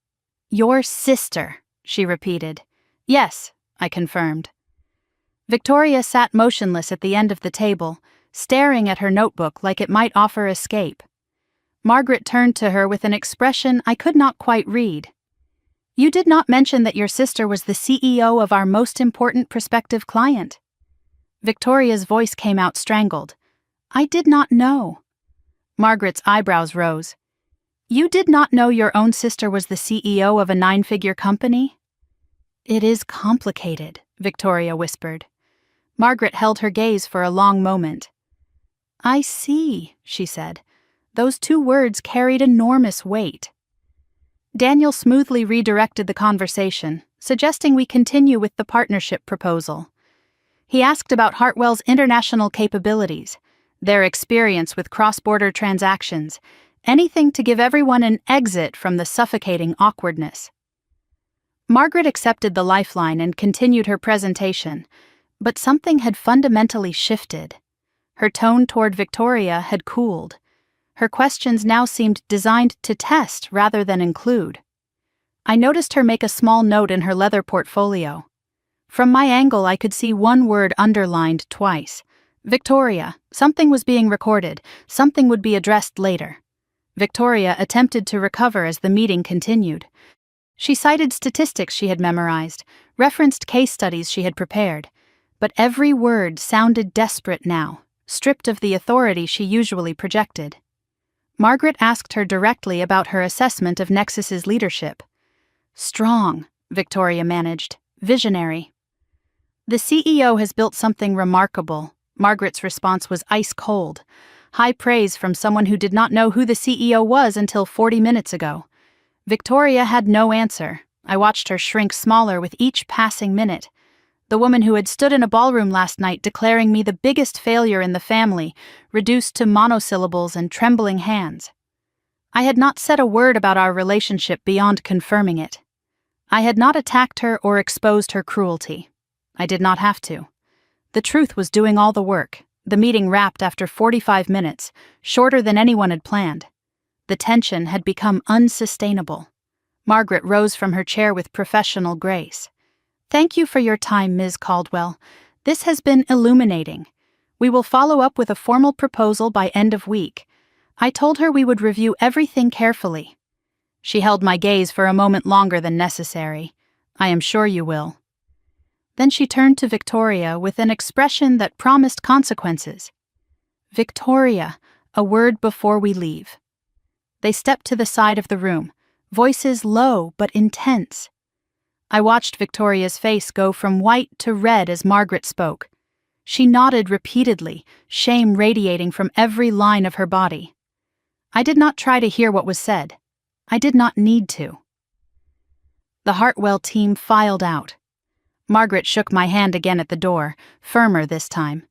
"Your sister," she repeated. "Yes," I confirmed. Victoria sat motionless at the end of the table, staring at her notebook like it might offer escape. Margaret turned to her with an expression I could not quite read. "You did not mention that your sister was the CEO of our most important prospective client." Victoria's voice came out strangled. "I did not know." Margaret's eyebrows rose. "You did not know your own sister was the CEO of a 9-figure company?" "It is complicated," Victoria whispered. Margaret held her gaze for a long moment. "I see," she said. Those 2 words carried enormous weight. Daniel smoothly redirected the conversation, suggesting we continue with the partnership proposal. He asked about Hartwell's international capabilities, their experience with cross-border transactions, anything to give everyone an exit from the suffocating awkwardness. Margaret accepted the lifeline and continued her presentation, but something had fundamentally shifted. Her tone toward Victoria had cooled. Her questions now seemed designed to test rather than include. I noticed her make a small note in her leather portfolio. From my angle, I could see one word underlined twice. "Victoria, something was being recorded, something would be addressed later." Victoria attempted to recover as the meeting continued. She cited statistics she had memorized, referenced case studies she had prepared, but every word sounded desperate now, stripped of the authority she usually projected. Margaret asked her directly about her assessment of Nexus's leadership. "Strong," Victoria managed, "visionary." "The CEO has built something remarkable." Margaret's response was ice cold. High praise from someone who did not know who the CEO was until 40 minutes ago. Victoria had no answer. I watched her shrink smaller with each passing minute. The woman who had stood in a ballroom last night declaring me the biggest failure in the family, reduced to monosyllables and trembling hands. I had not said a word about our relationship beyond confirming it. I had not attacked her or exposed her cruelty. I did not have to. The truth was doing all the work. The meeting wrapped after 45 minutes, shorter than anyone had planned. The tension had become unsustainable. Margaret rose from her chair with professional grace. "Thank you for your time, Ms. Caldwell. This has been illuminating. We will follow up with a formal proposal by end of week. I told her we would review everything carefully." She held my gaze for a moment longer than necessary. "I am sure you will." Then she turned to Victoria with an expression that promised consequences. "Victoria, a word before we leave." They stepped to the side of the room, voices low but intense. I watched Victoria's face go from white to red as Margaret spoke. She nodded repeatedly, shame radiating from every line of her body. I did not try to hear what was said. I did not need to. The Hartwell team filed out. Margaret shook my hand again at the door, firmer this time.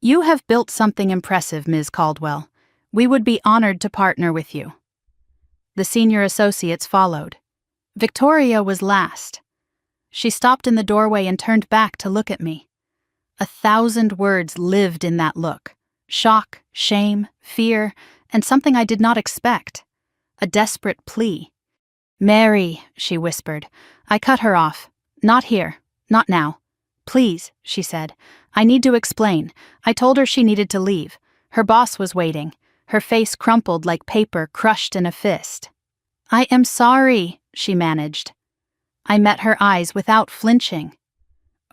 "You have built something impressive, Ms. Caldwell. We would be honored to partner with you." The senior associates followed. Victoria was last. She stopped in the doorway and turned back to look at me. 1,000 words lived in that look. Shock, shame, fear, and something I did not expect. A desperate plea. "Mary," she whispered. I cut her off. "Not here. Not now." "Please," she said. "I need to explain. I told her she needed to leave. Her boss was waiting." Her face crumpled like paper crushed in a fist. "I am sorry," she managed. I met her eyes without flinching.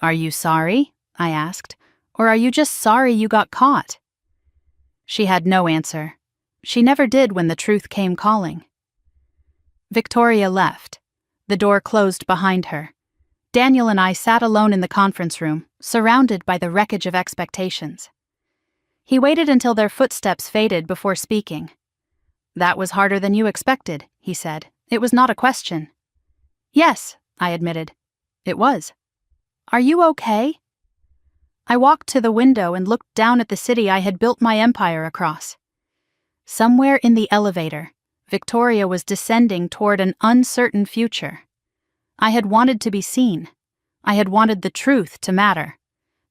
"Are you sorry?" I asked. "Or are you just sorry you got caught?" She had no answer. She never did when the truth came calling. Victoria left. The door closed behind her. Daniel and I sat alone in the conference room, surrounded by the wreckage of expectations. He waited until their footsteps faded before speaking. "That was harder than you expected," he said. "It was not a question." "Yes," I admitted. "It was." "Are you okay?" I walked to the window and looked down at the city I had built my empire across. Somewhere in the elevator, Victoria was descending toward an uncertain future. I had wanted to be seen. I had wanted the truth to matter.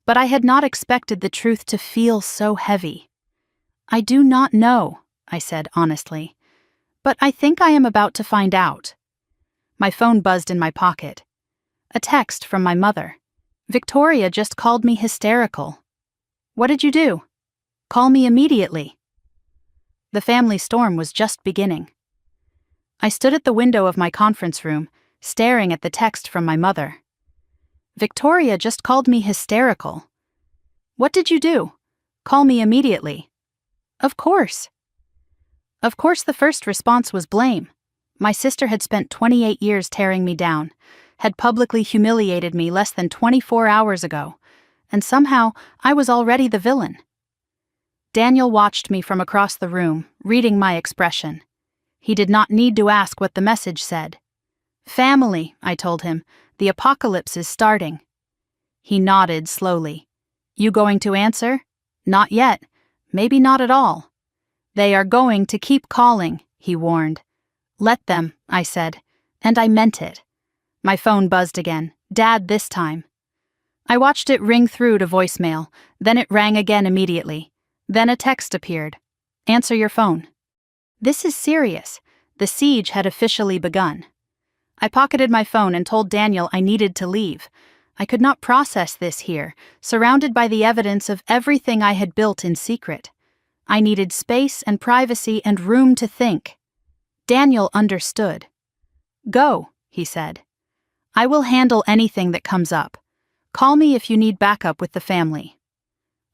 But I had not expected the truth to feel so heavy. "I do not know," I said honestly. "But I think I am about to find out." My phone buzzed in my pocket. A text from my mother. "Victoria just called me hysterical." "What did you do?" "Call me immediately." The family storm was just beginning. I stood at the window of my conference room, staring at the text from my mother. "Victoria just called me hysterical." "What did you do?" "Call me immediately." Of course. Of course, the first response was blame. My sister had spent 28 years tearing me down, had publicly humiliated me less than 24 hours ago, and somehow I was already the villain. Daniel watched me from across the room, reading my expression. He did not need to ask what the message said. "Family," I told him. "The apocalypse is starting." He nodded slowly. "You going to answer?" "Not yet. Maybe not at all." "They are going to keep calling," he warned. "Let them," I said, and I meant it. My phone buzzed again, Dad this time. I watched it ring through to voicemail, then it rang again immediately. Then a text appeared. "Answer your phone." This is serious. The siege had officially begun. I pocketed my phone and told Daniel I needed to leave. I could not process this here, surrounded by the evidence of everything I had built in secret. I needed space and privacy and room to think. Daniel understood. "Go," he said. "I will handle anything that comes up. Call me if you need backup with the family."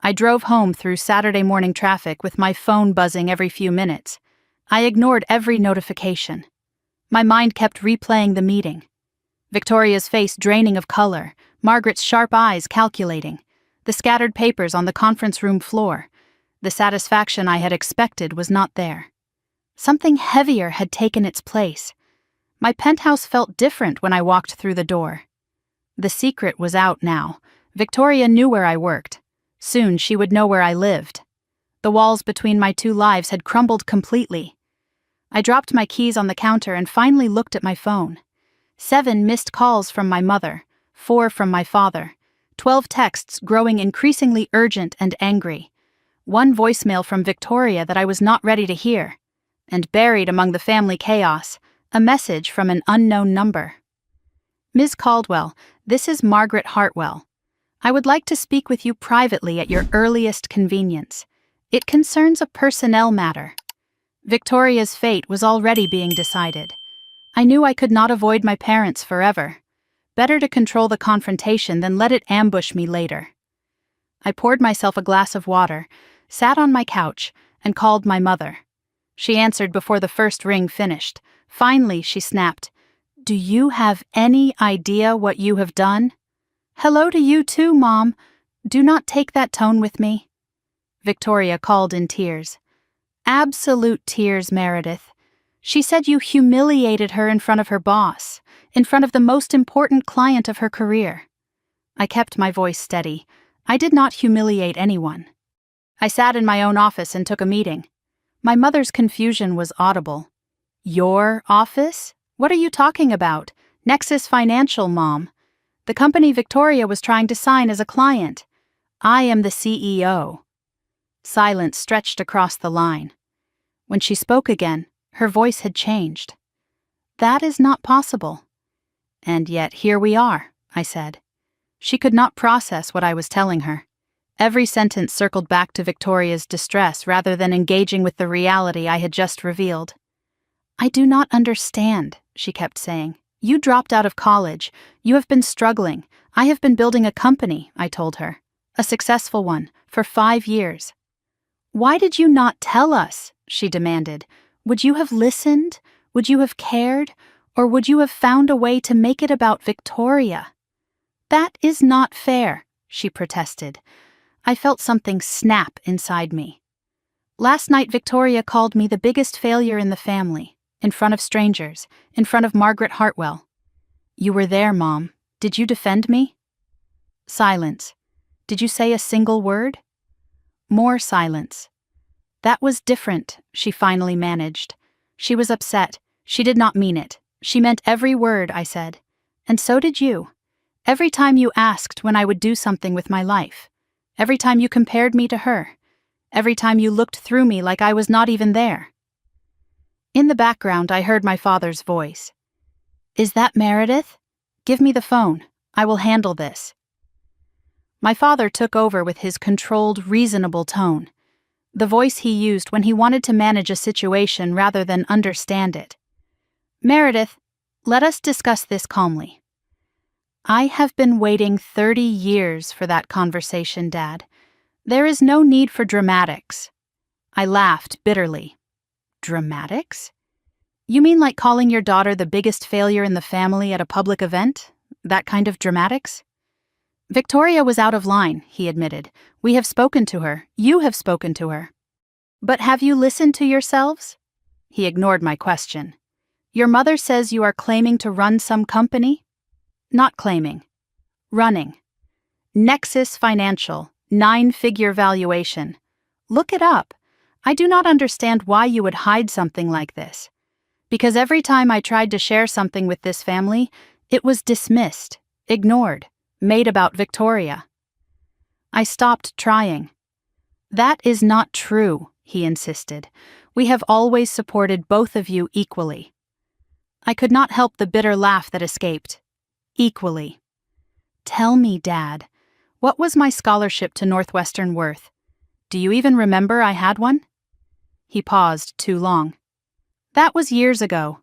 I drove home through Saturday morning traffic with my phone buzzing every few minutes. I ignored every notification. My mind kept replaying the meeting. Victoria's face draining of color, Margaret's sharp eyes calculating, the scattered papers on the conference room floor. The satisfaction I had expected was not there. Something heavier had taken its place. My penthouse felt different when I walked through the door. The secret was out now. Victoria knew where I worked. Soon she would know where I lived. The walls between my two lives had crumbled completely. I dropped my keys on the counter and finally looked at my phone. 7 missed calls from my mother, 4 from my father, 12 texts growing increasingly urgent and angry, 1 voicemail from Victoria that I was not ready to hear, and buried among the family chaos, A message from an unknown number. Ms. Caldwell, this is Margaret Hartwell. I would like to speak with you privately at your earliest convenience. It concerns a personnel matter. Victoria's fate was already being decided. I knew I could not avoid my parents forever. Better to control the confrontation than let it ambush me later. I poured myself a glass of water, sat on my couch, and called my mother. She answered before the first ring finished. Finally, she snapped, "Do you have any idea what you have done?" "Hello to you too, Mom. Do not take that tone with me." Victoria called in tears. Absolute tears, Meredith. She said you humiliated her in front of her boss, in front of the most important client of her career. I kept my voice steady. I did not humiliate anyone. I sat in my own office and took a meeting. My mother's confusion was audible. Your office? What are you talking about? Nexus Financial, Mom. The company Victoria was trying to sign as a client. I am the CEO. Silence stretched across the line. When she spoke again, her voice had changed. That is not possible. And yet here we are, I said. She could not process what I was telling her. Every sentence circled back to Victoria's distress rather than engaging with the reality I had just revealed. I do not understand, she kept saying. You dropped out of college. You have been struggling. I have been building a company, I told her. A successful one, for 5 years. Why did you not tell us? She demanded. Would you have listened? Would you have cared? Or would you have found a way to make it about Victoria? That is not fair, she protested. I felt something snap inside me. Last night Victoria called me the biggest failure in the family, in front of strangers, in front of Margaret Hartwell. You were there, Mom. Did you defend me? Silence. Did you say a single word? More silence. That was different, she finally managed. She was upset. She did not mean it. She meant every word, I said. And so did you. Every time you asked when I would do something with my life. Every time you compared me to her. Every time you looked through me like I was not even there. In the background, I heard my father's voice. Is that Meredith? Give me the phone. I will handle this. My father took over with his controlled, reasonable tone. The voice he used when he wanted to manage a situation rather than understand it. Meredith, let us discuss this calmly. I have been waiting 30 years for that conversation, Dad. There is no need for dramatics. I laughed bitterly. Dramatics? You mean like calling your daughter the biggest failure in the family at a public event? That kind of dramatics? Victoria was out of line, he admitted. We have spoken to her. You have spoken to her. But have you listened to yourselves? He ignored my question. Your mother says you are claiming to run some company? Not claiming. Running. Nexus Financial, 9-figure valuation. Look it up. I do not understand why you would hide something like this. Because every time I tried to share something with this family, it was dismissed, ignored, made about Victoria. I stopped trying. That is not true, he insisted. We have always supported both of you equally. I could not help the bitter laugh that escaped. Equally. Tell me, Dad, what was my scholarship to Northwestern worth? Do you even remember I had one? He paused too long. That was years ago.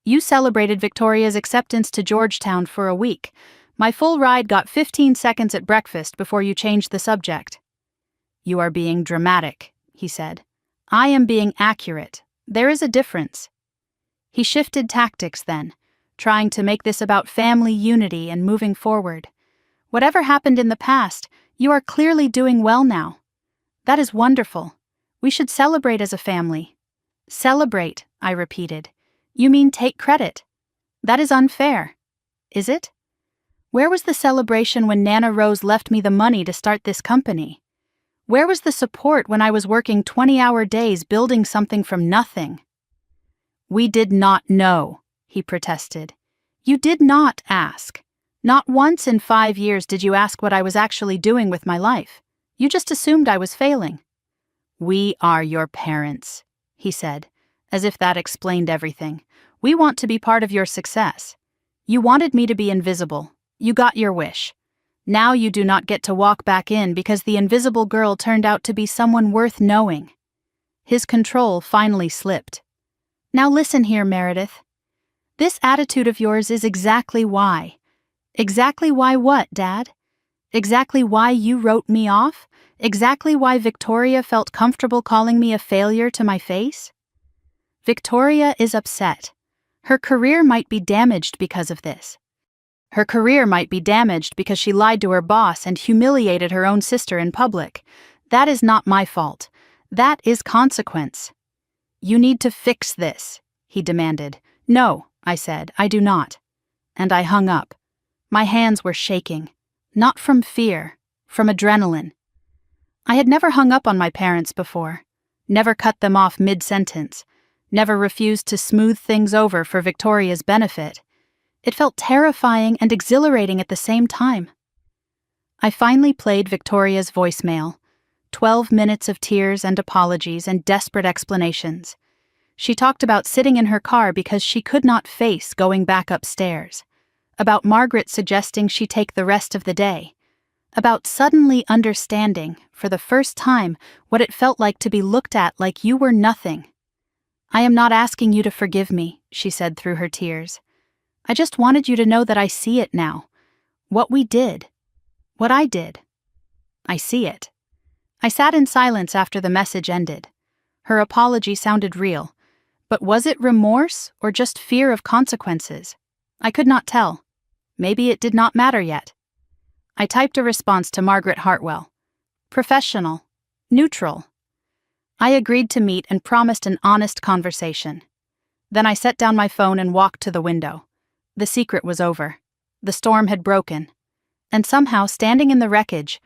You celebrated Victoria's acceptance to Georgetown for a week. My full ride got 15 seconds at breakfast before you changed the subject. You are being dramatic, he said. I am being accurate. There is a difference. He shifted tactics then, trying to make this about family unity and moving forward. Whatever happened in the past, you are clearly doing well now. That is wonderful. We should celebrate as a family. Celebrate, I repeated. You mean take credit. That is unfair. Is it? Where was the celebration when Nana Rose left me the money to start this company? Where was the support when I was working 20-hour days building something from nothing? We did not know, he protested. You did not ask. Not once in 5 years did you ask what I was actually doing with my life. You just assumed I was failing. We are your parents, he said, as if that explained everything. We want to be part of your success. You wanted me to be invisible. You got your wish. Now you do not get to walk back in because the invisible girl turned out to be someone worth knowing." His control finally slipped. "Now listen here, Meredith. This attitude of yours is exactly why. Exactly why what, Dad? Exactly why you wrote me off? Exactly why Victoria felt comfortable calling me a failure to my face? Victoria is upset. Her career might be damaged because of this. Her career might be damaged because she lied to her boss and humiliated her own sister in public. That is not my fault. That is consequence. You need to fix this," he demanded. "No," I said, "I do not." And I hung up. My hands were shaking. Not from fear, from adrenaline. I had never hung up on my parents before. Never cut them off mid-sentence. Never refused to smooth things over for Victoria's benefit. It felt terrifying and exhilarating at the same time. I finally played Victoria's voicemail. 12 minutes of tears and apologies and desperate explanations. She talked about sitting in her car because she could not face going back upstairs. About Margaret suggesting she take the rest of the day. About suddenly understanding, for the first time, what it felt like to be looked at like you were nothing. "I am not asking you to forgive me," she said through her tears. "I just wanted you to know that I see it now. What we did. What I did. I see it." I sat in silence after the message ended. Her apology sounded real. But was it remorse or just fear of consequences? I could not tell. Maybe it did not matter yet. I typed a response to Margaret Hartwell. Professional. Neutral. I agreed to meet and promised an honest conversation. Then I set down my phone and walked to the window. The secret was over. The storm had broken. And somehow, standing in the wreckage,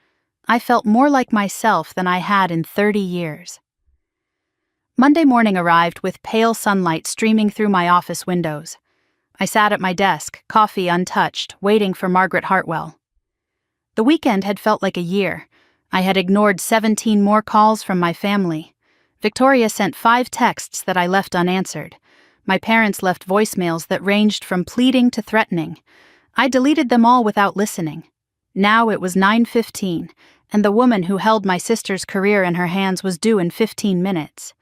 I felt more like myself than I had in 30 years. Monday morning arrived with pale sunlight streaming through my office windows. I sat at my desk, coffee untouched, waiting for Margaret Hartwell. The weekend had felt like a year. I had ignored 17 more calls from my family. Victoria sent 5 texts that I left unanswered. My parents left voicemails that ranged from pleading to threatening. I deleted them all without listening. Now it was 9:15, and the woman who held my sister's career in her hands was due in 15 minutes.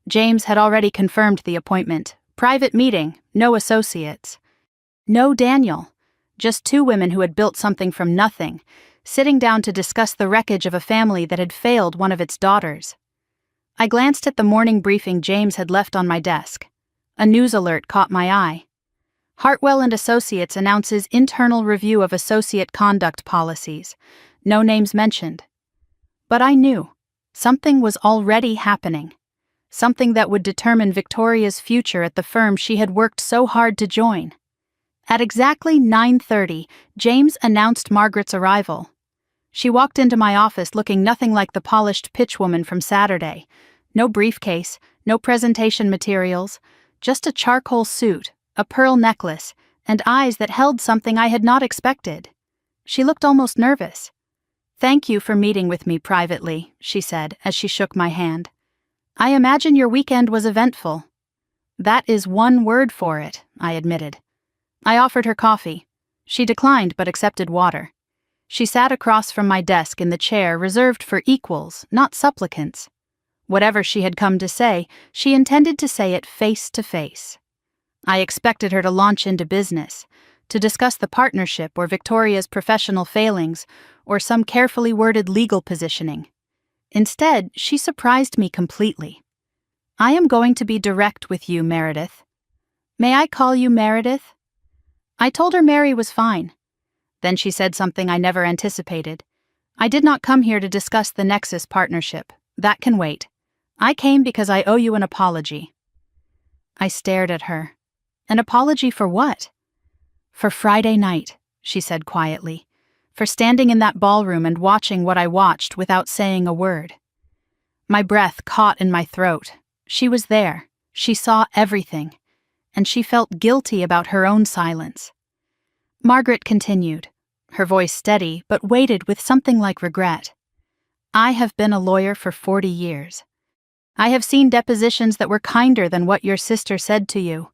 James had already confirmed the appointment. Private meeting, no associates. No Daniel. Just 2 women who had built something from nothing, sitting down to discuss the wreckage of a family that had failed one of its daughters. I glanced at the morning briefing James had left on my desk. A news alert caught my eye. Hartwell and Associates announces internal review of associate conduct policies. No names mentioned. But I knew. Something was already happening. Something that would determine Victoria's future at the firm she had worked so hard to join. At exactly 9:30, James announced Margaret's arrival. She walked into my office looking nothing like the polished pitchwoman from Saturday. No briefcase, no presentation materials, just a charcoal suit, a pearl necklace, and eyes that held something I had not expected. She looked almost nervous. "Thank you for meeting with me privately," she said as she shook my hand. "I imagine your weekend was eventful." "That is one word for it," I admitted. I offered her coffee. She declined but accepted water. She sat across from my desk in the chair reserved for equals, not supplicants. Whatever she had come to say, she intended to say it face to face. I expected her to launch into business, to discuss the partnership or Victoria's professional failings, or some carefully worded legal positioning. Instead, she surprised me completely. "I am going to be direct with you, Meredith." "May I call you Meredith?" I told her Mary was fine. Then she said something I never anticipated. "I did not come here to discuss the Nexus partnership. That can wait. I came because I owe you an apology." I stared at her. An apology for what? "For Friday night," she said quietly. "For standing in that ballroom and watching what I watched without saying a word." My breath caught in my throat. She was there. She saw everything. And she felt guilty about her own silence. Margaret continued, her voice steady but weighted with something like regret. "I have been a lawyer for 40 years. I have seen depositions that were kinder than what your sister said to you.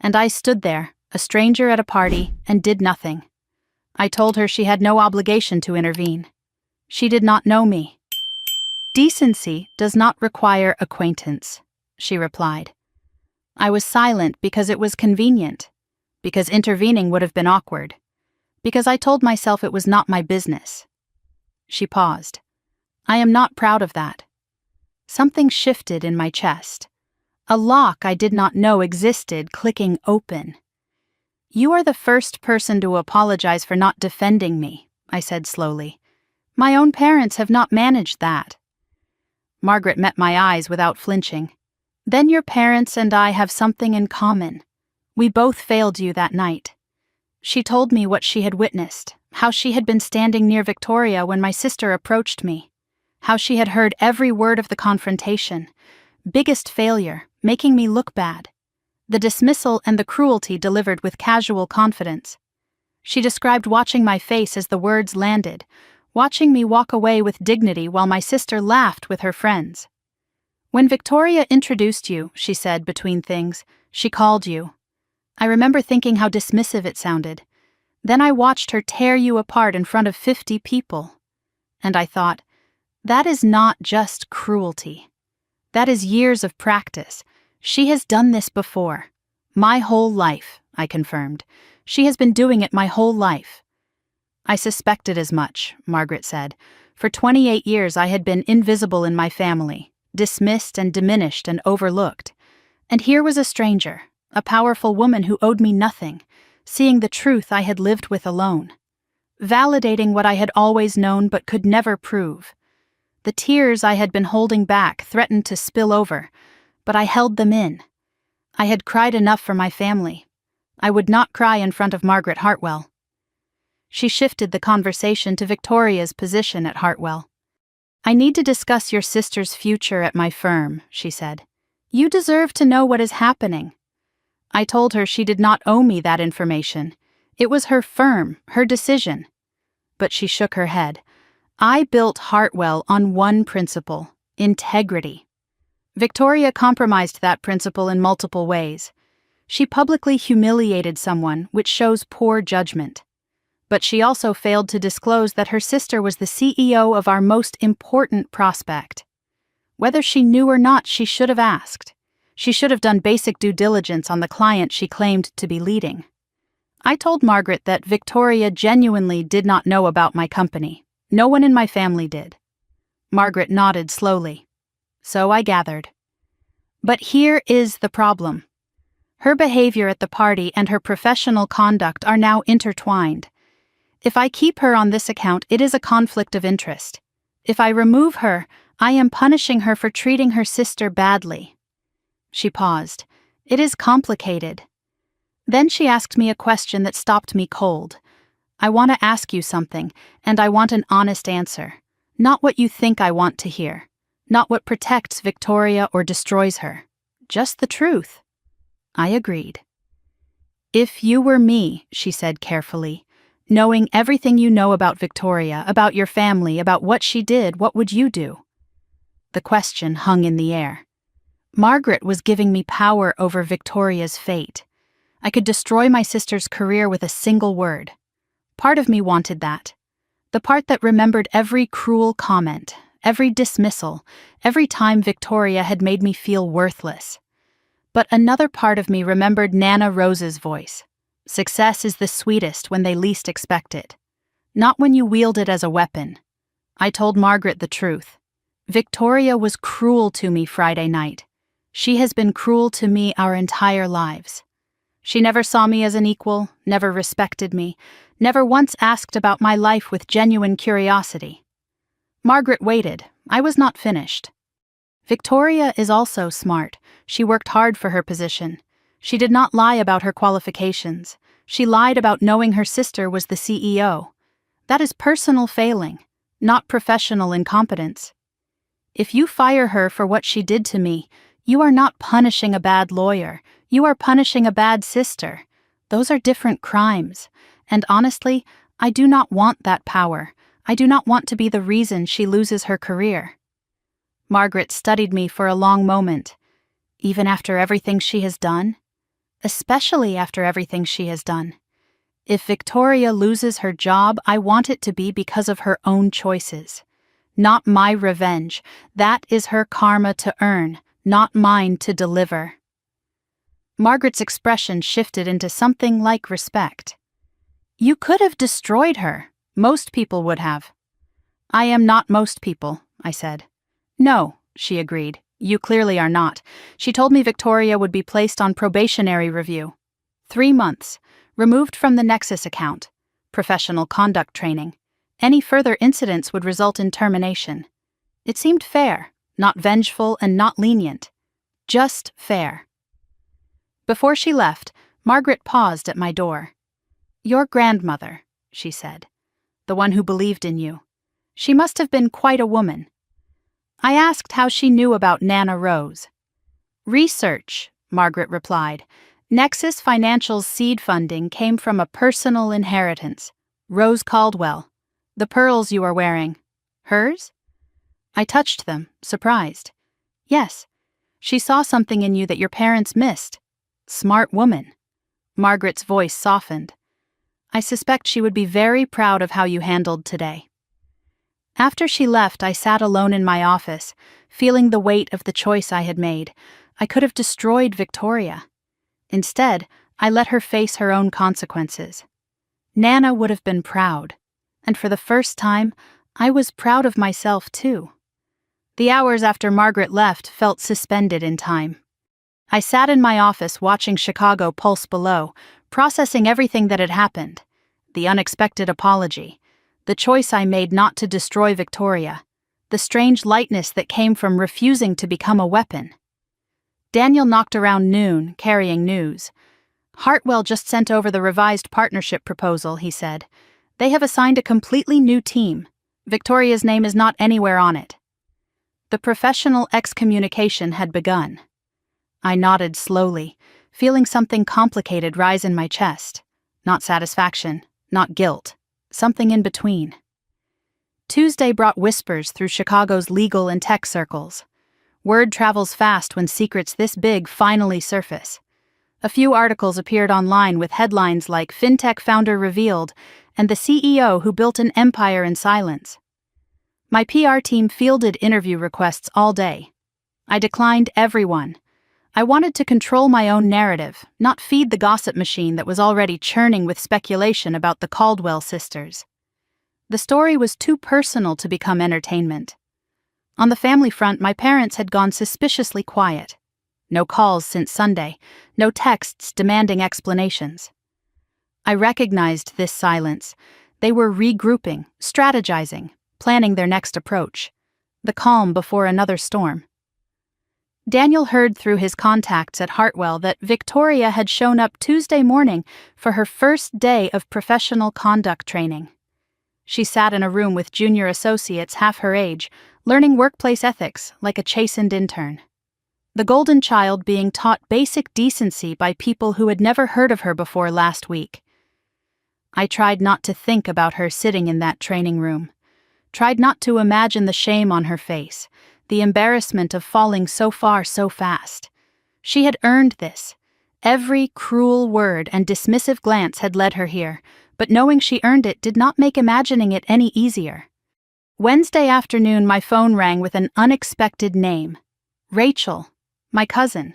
And I stood there, a stranger at a party, and did nothing. I told her she had no obligation to intervene. She did not know me. Decency does not require acquaintance, she replied. I was silent because it was convenient, because intervening would have been awkward, because I told myself it was not my business. She paused. I am not proud of that. Something shifted in my chest. A lock I did not know existed clicking open. You are the first person to apologize for not defending me, I said slowly. My own parents have not managed that. Margaret met my eyes without flinching. Then your parents and I have something in common. We both failed you that night. She told me what she had witnessed, how she had been standing near Victoria when my sister approached me, how she had heard every word of the confrontation. Biggest failure, making me look bad. The dismissal and the cruelty delivered with casual confidence. She described watching my face as the words landed, watching me walk away with dignity while my sister laughed with her friends. When Victoria introduced you, she said between things, she called you. I remember thinking how dismissive it sounded. Then I watched her tear you apart in front of 50 people. And I thought, that is not just cruelty. That is years of practice. She has done this before. My whole life, I confirmed. She has been doing it my whole life. I suspected as much, Margaret said. For 28 years I had been invisible in my family, dismissed and diminished and overlooked. And here was a stranger, a powerful woman who owed me nothing, seeing the truth I had lived with alone, validating what I had always known but could never prove. The tears I had been holding back threatened to spill over, but I held them in. I had cried enough for my family. I would not cry in front of Margaret Hartwell. She shifted the conversation to Victoria's position at Hartwell. I need to discuss your sister's future at my firm, she said. You deserve to know what is happening. I told her she did not owe me that information. It was her firm, her decision. But she shook her head. I built Hartwell on one principle, integrity. Victoria compromised that principle in multiple ways. She publicly humiliated someone, which shows poor judgment. But she also failed to disclose that her sister was the CEO of our most important prospect. Whether she knew or not, she should have asked. She should have done basic due diligence on the client she claimed to be leading. I told Margaret that Victoria genuinely did not know about my company. No one in my family did. Margaret nodded slowly. So I gathered. But here is the problem. Her behavior at the party and her professional conduct are now intertwined. If I keep her on this account, it is a conflict of interest. If I remove her, I am punishing her for treating her sister badly. She paused. It is complicated. Then she asked me a question that stopped me cold. I want to ask you something, and I want an honest answer. Not what you think I want to hear. Not what protects Victoria or destroys her. Just the truth. I agreed. If you were me, she said carefully, knowing everything you know about Victoria, about your family, about what she did, what would you do? The question hung in the air. Margaret was giving me power over Victoria's fate. I could destroy my sister's career with a single word. Part of me wanted that. The part that remembered every cruel comment, every dismissal, every time Victoria had made me feel worthless. But another part of me remembered Nana Rose's voice. Success is the sweetest when they least expect it. Not when you wield it as a weapon. I told Margaret the truth. Victoria was cruel to me Friday night. She has been cruel to me our entire lives. She never saw me as an equal, never respected me, never once asked about my life with genuine curiosity. Margaret waited. I was not finished. Victoria is also smart. She worked hard for her position. She did not lie about her qualifications. She lied about knowing her sister was the CEO. That is personal failing, not professional incompetence. If you fire her for what she did to me, you are not punishing a bad lawyer. You are punishing a bad sister. Those are different crimes. And honestly, I do not want that power. I do not want to be the reason she loses her career. Margaret studied me for a long moment. Even after everything she has done? especially after everything she has done. If Victoria loses her job, I want it to be because of her own choices. Not my revenge. That is her karma to earn, not mine to deliver. Margaret's expression shifted into something like respect. You could have destroyed her. Most people would have. I am not most people, I said. No, she agreed. You clearly are not. She told me Victoria would be placed on probationary review. 3 months, removed from the Nexus account, professional conduct training. Any further incidents would result in termination. It seemed fair, not vengeful and not lenient. Just fair. Before she left, Margaret paused at my door. Your grandmother, she said. The one who believed in you. She must have been quite a woman. I asked how she knew about Nana Rose. Research, Margaret replied. Nexus Financial's seed funding came from a personal inheritance. Rose Caldwell. The pearls you are wearing. Hers? I touched them, surprised. Yes. She saw something in you that your parents missed. Smart woman. Margaret's voice softened. I suspect she would be very proud of how you handled today. After she left, I sat alone in my office, feeling the weight of the choice I had made. I could have destroyed Victoria. Instead, I let her face her own consequences. Nana would have been proud, and for the first time, I was proud of myself too. The hours after Margaret left felt suspended in time. I sat in my office watching Chicago pulse below, processing everything that had happened. The unexpected apology, the choice I made not to destroy Victoria, the strange lightness that came from refusing to become a weapon. Daniel knocked around noon, carrying news. Hartwell just sent over the revised partnership proposal, he said. They have assigned a completely new team. Victoria's name is not anywhere on it. The professional excommunication had begun. I nodded slowly, feeling something complicated rise in my chest. Not satisfaction, not guilt, something in between. Tuesday brought whispers through Chicago's legal and tech circles. Word travels fast when secrets this big finally surface. A few articles appeared online with headlines like "Fintech Founder Revealed" and "The CEO Who Built an Empire in Silence." My PR team fielded interview requests all day. I declined everyone. I wanted to control my own narrative, not feed the gossip machine that was already churning with speculation about the Caldwell sisters. The story was too personal to become entertainment. On the family front, my parents had gone suspiciously quiet. No calls since Sunday, no texts demanding explanations. I recognized this silence. They were regrouping, strategizing, planning their next approach. The calm before another storm. Daniel heard through his contacts at Hartwell that Victoria had shown up Tuesday morning for her first day of professional conduct training. She sat in a room with junior associates half her age, learning workplace ethics like a chastened intern. The golden child being taught basic decency by people who had never heard of her before last week. I tried not to think about her sitting in that training room. Tried not to imagine the shame on her face, the embarrassment of falling so far so fast. She had earned this. Every cruel word and dismissive glance had led her here, but knowing she earned it did not make imagining it any easier. Wednesday afternoon, my phone rang with an unexpected name. Rachel, my cousin.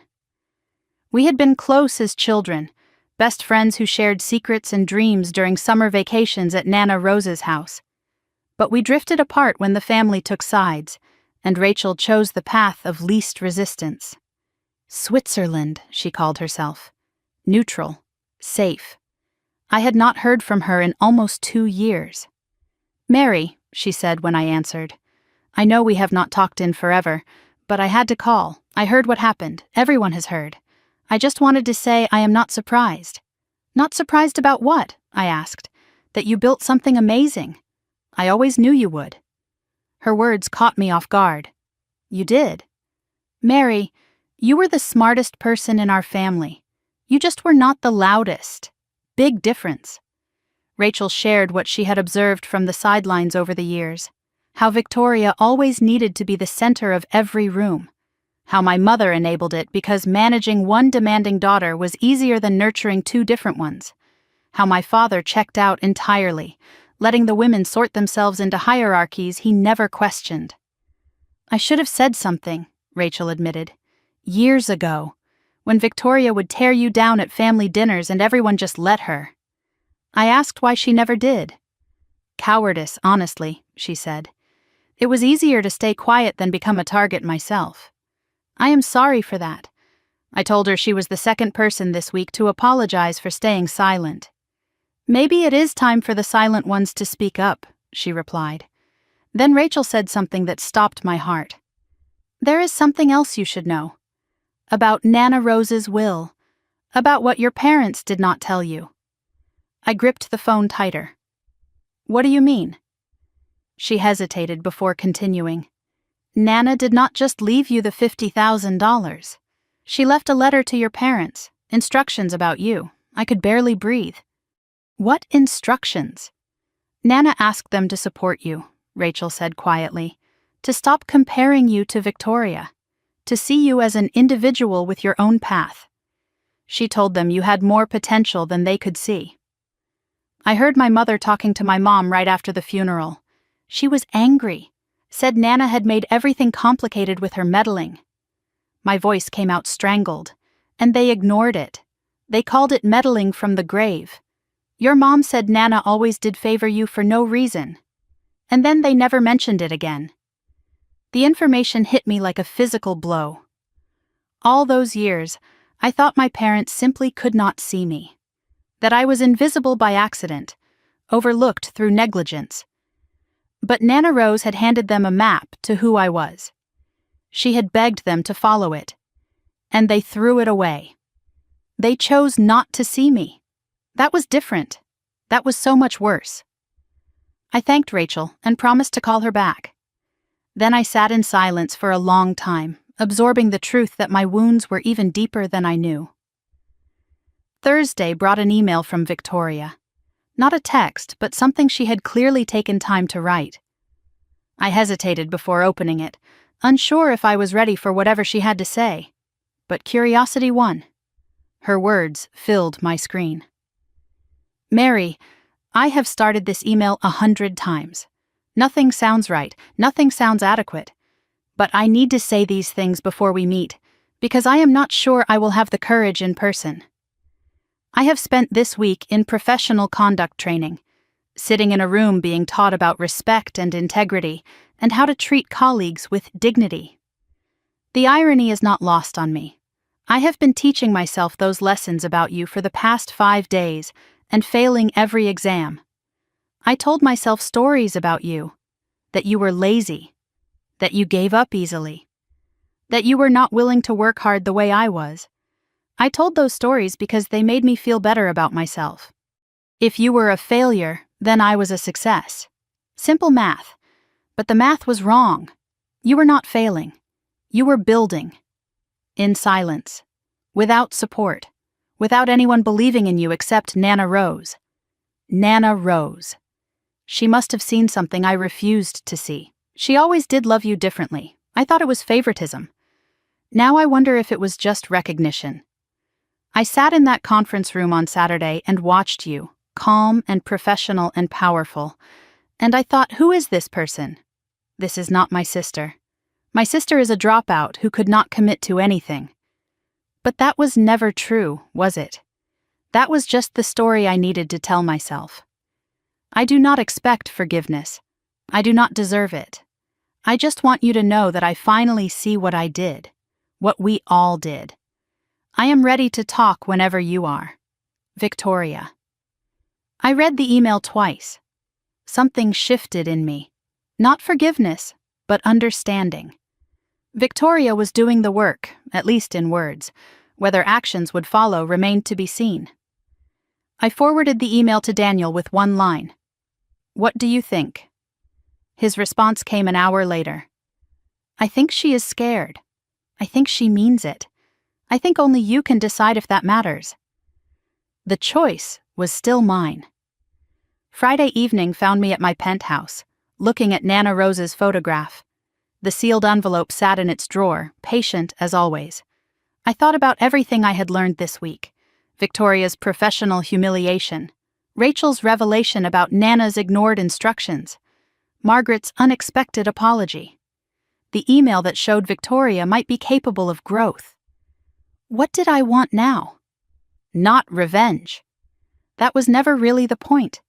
We had been close as children, best friends who shared secrets and dreams during summer vacations at Nana Rose's house. But we drifted apart when the family took sides, and Rachel chose the path of least resistance. Switzerland, she called herself. Neutral. Safe. I had not heard from her in almost 2 years. Mary, she said when I answered. I know we have not talked in forever, but I had to call. I heard what happened. Everyone has heard. I just wanted to say I am not surprised. Not surprised about what? I asked. That you built something amazing. I always knew you would. Her words caught me off guard. You did? Mary, you were the smartest person in our family. You just were not the loudest. Big difference. Rachel shared what she had observed from the sidelines over the years, how Victoria always needed to be the center of every room, How my mother enabled it because managing one demanding daughter was easier than nurturing two different ones. How my father checked out entirely, letting the women sort themselves into hierarchies he never questioned. I should have said something, Rachel admitted. Years ago, when Victoria would tear you down at family dinners and everyone just let her. I asked why she never did. Cowardice, honestly, she said. It was easier to stay quiet than become a target myself. I am sorry for that. I told her she was the second person this week to apologize for staying silent. Maybe it is time for the silent ones to speak up, she replied. Then Rachel said something that stopped my heart. There is something else you should know. About Nana Rose's will. About what your parents did not tell you. I gripped the phone tighter. What do you mean? She hesitated before continuing. Nana did not just leave you the $50,000. She left a letter to your parents, instructions about you. I could barely breathe. What instructions? Nana asked them to support you, Rachel said quietly, to stop comparing you to Victoria, to see you as an individual with your own path. She told them you had more potential than they could see. I heard my mother talking to my mom right after the funeral. She was angry. Said Nana had made everything complicated with her meddling. My voice came out strangled, and they ignored it. They called it meddling from the grave. Your mom said Nana always did favor you for no reason. And then they never mentioned it again. The information hit me like a physical blow. All those years, I thought my parents simply could not see me. That I was invisible by accident, overlooked through negligence. But Nana Rose had handed them a map to who I was. She had begged them to follow it. And they threw it away. They chose not to see me. That was different. That was so much worse. I thanked Rachel and promised to call her back. Then I sat in silence for a long time, absorbing the truth that my wounds were even deeper than I knew. Thursday brought an email from Victoria. Not a text, but something she had clearly taken time to write. I hesitated before opening it, unsure if I was ready for whatever she had to say. But curiosity won. Her words filled my screen. Mary, I have started this email 100 times. Nothing sounds right, nothing sounds adequate. But I need to say these things before we meet, because I am not sure I will have the courage in person. I have spent this week in professional conduct training, sitting in a room being taught about respect and integrity and how to treat colleagues with dignity. The irony is not lost on me. I have been teaching myself those lessons about you for the past 5 days and failing every exam. I told myself stories about you, that you were lazy, that you gave up easily, that you were not willing to work hard the way I was. I told those stories because they made me feel better about myself. If you were a failure, then I was a success. Simple math. But the math was wrong. You were not failing. You were building. In silence. Without support. Without anyone believing in you except Nana Rose. Nana Rose. She must have seen something I refused to see. She always did love you differently. I thought it was favoritism. Now I wonder if it was just recognition. I sat in that conference room on Saturday and watched you, calm and professional and powerful, and I thought, who is this person? This is not my sister. My sister is a dropout who could not commit to anything. But that was never true, was it? That was just the story I needed to tell myself. I do not expect forgiveness. I do not deserve it. I just want you to know that I finally see what I did, what we all did. I am ready to talk whenever you are. Victoria. I read the email twice. Something shifted in me. Not forgiveness, but understanding. Victoria was doing the work, at least in words. Whether actions would follow remained to be seen. I forwarded the email to Daniel with one line. What do you think? His response came an hour later. I think she is scared. I think she means it. I think only you can decide if that matters. The choice was still mine. Friday evening found me at my penthouse, looking at Nana Rose's photograph. The sealed envelope sat in its drawer, patient as always. I thought about everything I had learned this week. Victoria's professional humiliation, Rachel's revelation about Nana's ignored instructions, Margaret's unexpected apology, the email that showed Victoria might be capable of growth. What did I want now? Not revenge. That was never really the point,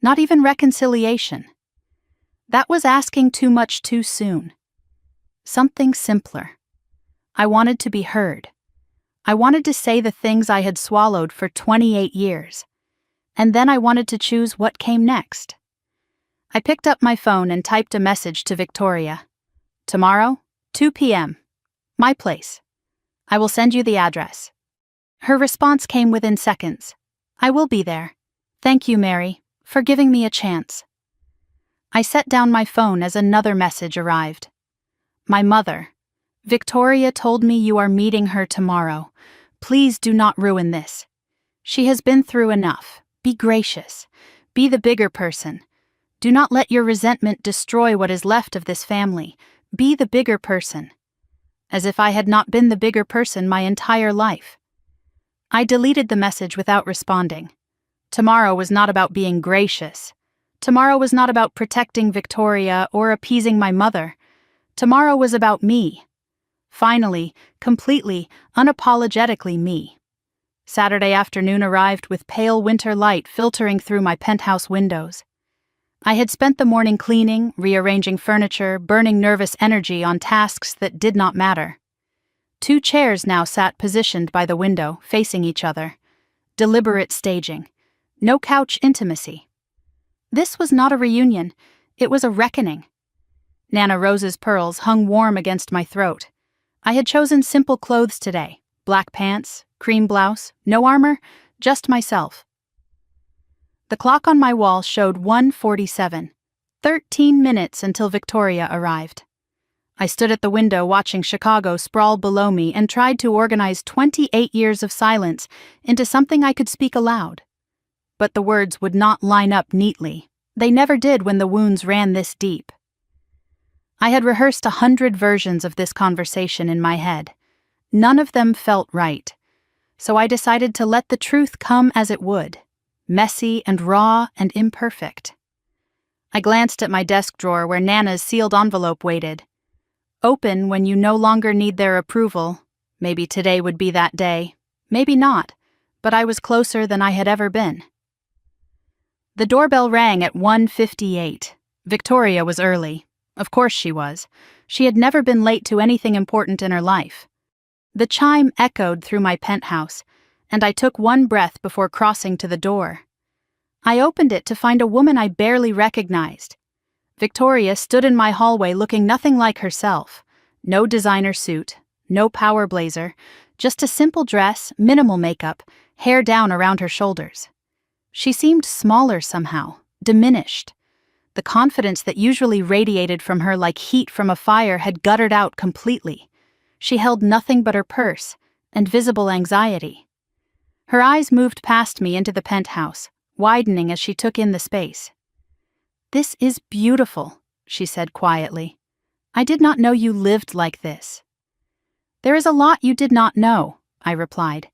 not even reconciliation. That was asking too much too soon. Something simpler. I wanted to be heard. I wanted to say the things I had swallowed for 28 years. And then I wanted to choose what came next. I picked up my phone and typed a message to Victoria. Tomorrow, 2 p.m. My place. I will send you the address. Her response came within seconds. I will be there. Thank you, Mary, for giving me a chance. I set down my phone as another message arrived. My mother. Victoria told me you are meeting her tomorrow. Please do not ruin this. She has been through enough. Be gracious. Be the bigger person. Do not let your resentment destroy what is left of this family. Be the bigger person. As if I had not been the bigger person my entire life. I deleted the message without responding. Tomorrow was not about being gracious. Tomorrow was not about protecting Victoria or appeasing my mother. Tomorrow was about me. Finally, completely, unapologetically me. Saturday afternoon arrived with pale winter light filtering through my penthouse windows. I had spent the morning cleaning, rearranging furniture, burning nervous energy on tasks that did not matter. 2 chairs now sat positioned by the window, facing each other. Deliberate staging. No couch intimacy. This was not a reunion. It was a reckoning. Nana Rose's pearls hung warm against my throat. I had chosen simple clothes today. Black pants, cream blouse, no armor, just myself. The clock on my wall showed 1:47. 13 minutes until Victoria arrived. I stood at the window watching Chicago sprawl below me and tried to organize 28 years of silence into something I could speak aloud. But the words would not line up neatly. They never did when the wounds ran this deep. I had rehearsed 100 versions of this conversation in my head. None of them felt right. So I decided to let the truth come as it would, messy and raw and imperfect. I glanced at my desk drawer where Nana's sealed envelope waited. Open when you no longer need their approval. Maybe today would be that day. Maybe not, but I was closer than I had ever been. The doorbell rang at 1:58. Victoria was early. Of course she was. She had never been late to anything important in her life. The chime echoed through my penthouse, and I took one breath before crossing to the door. I opened it to find a woman I barely recognized. Victoria stood in my hallway looking nothing like herself. No designer suit, no power blazer, just a simple dress, minimal makeup, hair down around her shoulders. She seemed smaller somehow, diminished. The confidence that usually radiated from her like heat from a fire had guttered out completely. She held nothing but her purse and visible anxiety. Her eyes moved past me into the penthouse, widening as she took in the space. "This is beautiful," she said quietly. "I did not know you lived like this." "There is a lot you did not know," I replied.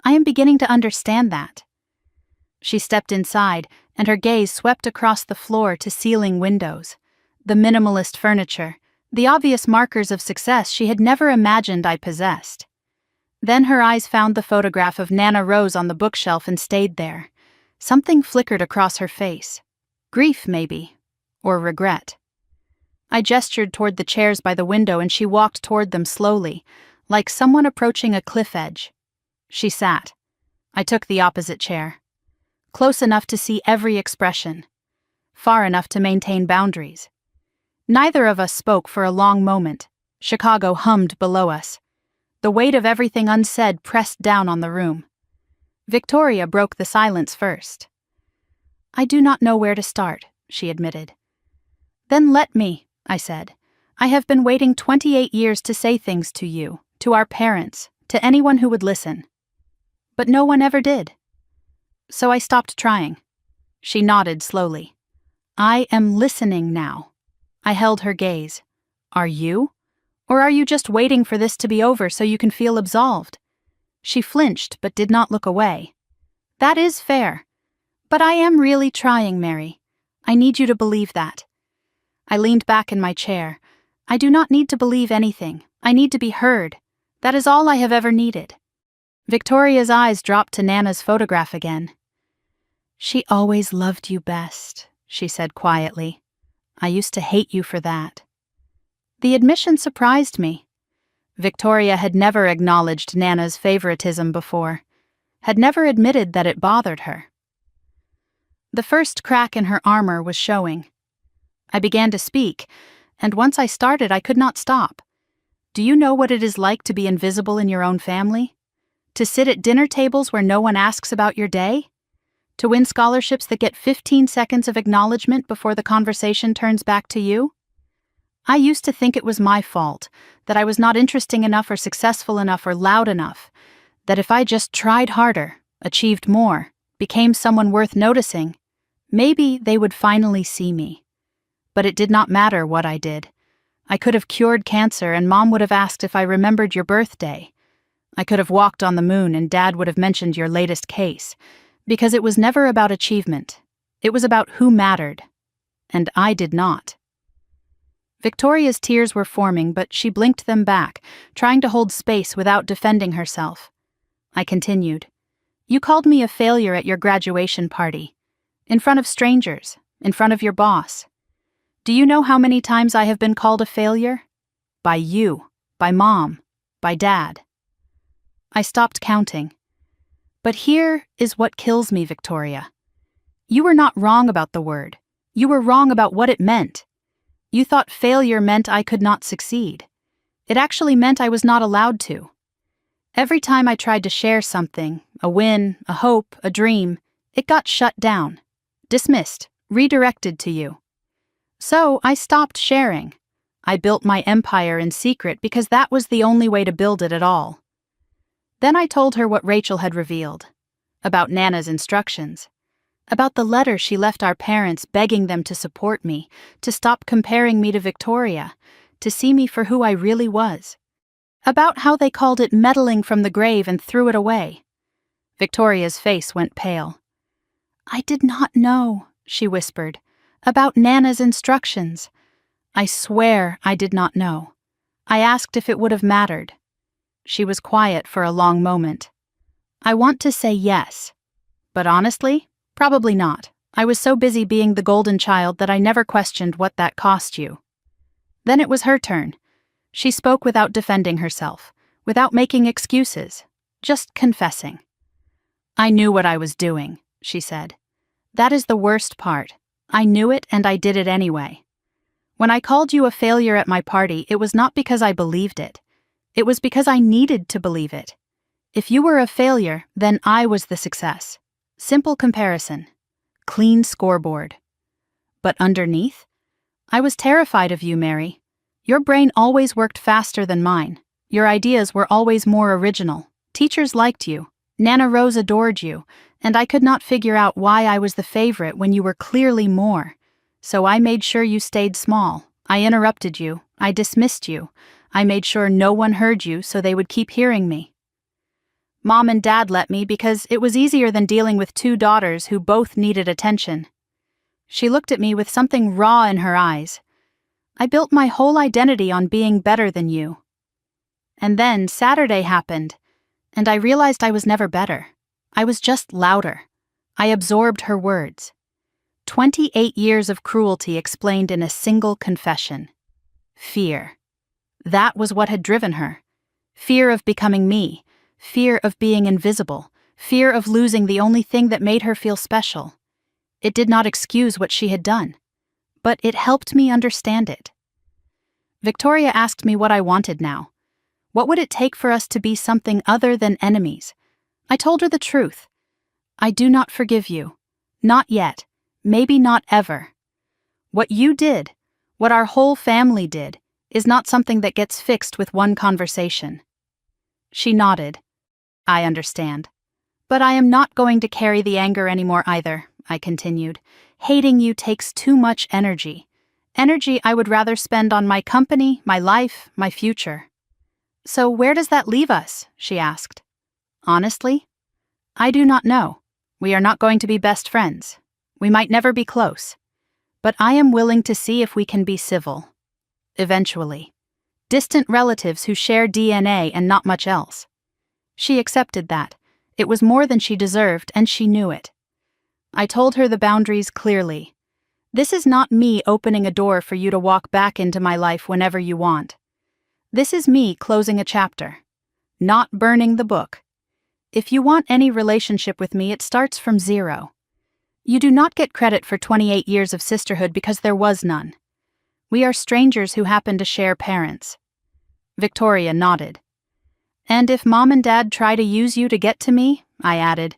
"I am beginning to understand that." She stepped inside, and her gaze swept across the floor to ceiling windows. The minimalist furniture, the obvious markers of success she had never imagined I possessed. Then her eyes found the photograph of Nana Rose on the bookshelf and stayed there. Something flickered across her face. Grief, maybe. Or regret. I gestured toward the chairs by the window and she walked toward them slowly, like someone approaching a cliff edge. She sat. I took the opposite chair. Close enough to see every expression. Far enough to maintain boundaries. Neither of us spoke for a long moment. Chicago hummed below us. The weight of everything unsaid pressed down on the room. Victoria broke the silence first. "I do not know where to start," she admitted. "Then let me," I said. "I have been waiting 28 years to say things to you, to our parents, to anyone who would listen. But no one ever did. So I stopped trying." She nodded slowly. "I am listening now." I held her gaze. Are you? Or are you just waiting for this to be over so you can feel absolved? She flinched but did not look away. That is fair. But I am really trying, Mary. I need you to believe that. I leaned back in my chair. I do not need to believe anything. I need to be heard. That is all I have ever needed. Victoria's eyes dropped to Nana's photograph again. She always loved you best, she said quietly. I used to hate you for that. The admission surprised me. Victoria had never acknowledged Nana's favoritism before, had never admitted that it bothered her. The first crack in her armor was showing. I began to speak, and once I started, I could not stop. Do you know what it is like to be invisible in your own family? To sit at dinner tables where no one asks about your day? To win scholarships that get 15 seconds of acknowledgement before the conversation turns back to you? I used to think it was my fault, that I was not interesting enough or successful enough or loud enough, that if I just tried harder, achieved more, became someone worth noticing, maybe they would finally see me. But it did not matter what I did. I could have cured cancer and Mom would have asked if I remembered your birthday. I could have walked on the moon and Dad would have mentioned your latest case, because it was never about achievement. It was about who mattered. And I did not. Victoria's tears were forming, but she blinked them back, trying to hold space without defending herself. I continued. You called me a failure at your graduation party. In front of strangers, in front of your boss. Do you know how many times I have been called a failure? By you, by Mom, by Dad. I stopped counting. But here is what kills me, Victoria. You were not wrong about the word. You were wrong about what it meant. You thought failure meant I could not succeed. It actually meant I was not allowed to. Every time I tried to share something, a win, a hope, a dream, it got shut down, dismissed, redirected to you. So I stopped sharing. I built my empire in secret because that was the only way to build it at all. Then I told her what Rachel had revealed, about Nana's instructions, about the letter she left our parents begging them to support me, to stop comparing me to Victoria, to see me for who I really was, about how they called it meddling from the grave and threw it away. Victoria's face went pale. I did not know, she whispered, about Nana's instructions. I swear I did not know. I asked if it would have mattered. She was quiet for a long moment. I want to say yes, but honestly, probably not. I was so busy being the golden child that I never questioned what that cost you. Then it was her turn. She spoke without defending herself, without making excuses, just confessing. I knew what I was doing, she said. That is the worst part. I knew it and I did it anyway. When I called you a failure at my party, it was not because I believed it. It was because I needed to believe it. If you were a failure, then I was the success. Simple comparison. Clean scoreboard. But underneath? I was terrified of you, Mary. Your brain always worked faster than mine. Your ideas were always more original. Teachers liked you. Nana Rose adored you, and I could not figure out why I was the favorite when you were clearly more. So I made sure you stayed small. I interrupted you. I dismissed you. I made sure no one heard you so they would keep hearing me. Mom and Dad let me because it was easier than dealing with two daughters who both needed attention. She looked at me with something raw in her eyes. I built my whole identity on being better than you. And then Saturday happened, and I realized I was never better. I was just louder. I absorbed her words. 28 years of cruelty explained in a single confession. Fear. That was what had driven her. Fear of becoming me. Fear of being invisible. Fear of losing the only thing that made her feel special. It did not excuse what she had done, but it helped me understand it. Victoria asked me what I wanted now. What would it take for us to be something other than enemies? I told her the truth. I do not forgive you. Not yet. Maybe not ever. What you did, what our whole family did, is not something that gets fixed with one conversation. She nodded. I understand. But I am not going to carry the anger anymore either, I continued. Hating you takes too much energy. Energy I would rather spend on my company, my life, my future. So where does that leave us? She asked. Honestly, I do not know. We are not going to be best friends. We might never be close. But I am willing to see if we can be civil. Eventually. Distant relatives who share DNA and not much else. She accepted that. It was more than she deserved, and she knew it. I told her the boundaries clearly. This is not me opening a door for you to walk back into my life whenever you want. This is me closing a chapter. Not burning the book. If you want any relationship with me, it starts from zero. You do not get credit for 28 years of sisterhood because there was none. We are strangers who happen to share parents. Victoria nodded. And if Mom and Dad try to use you to get to me, I added,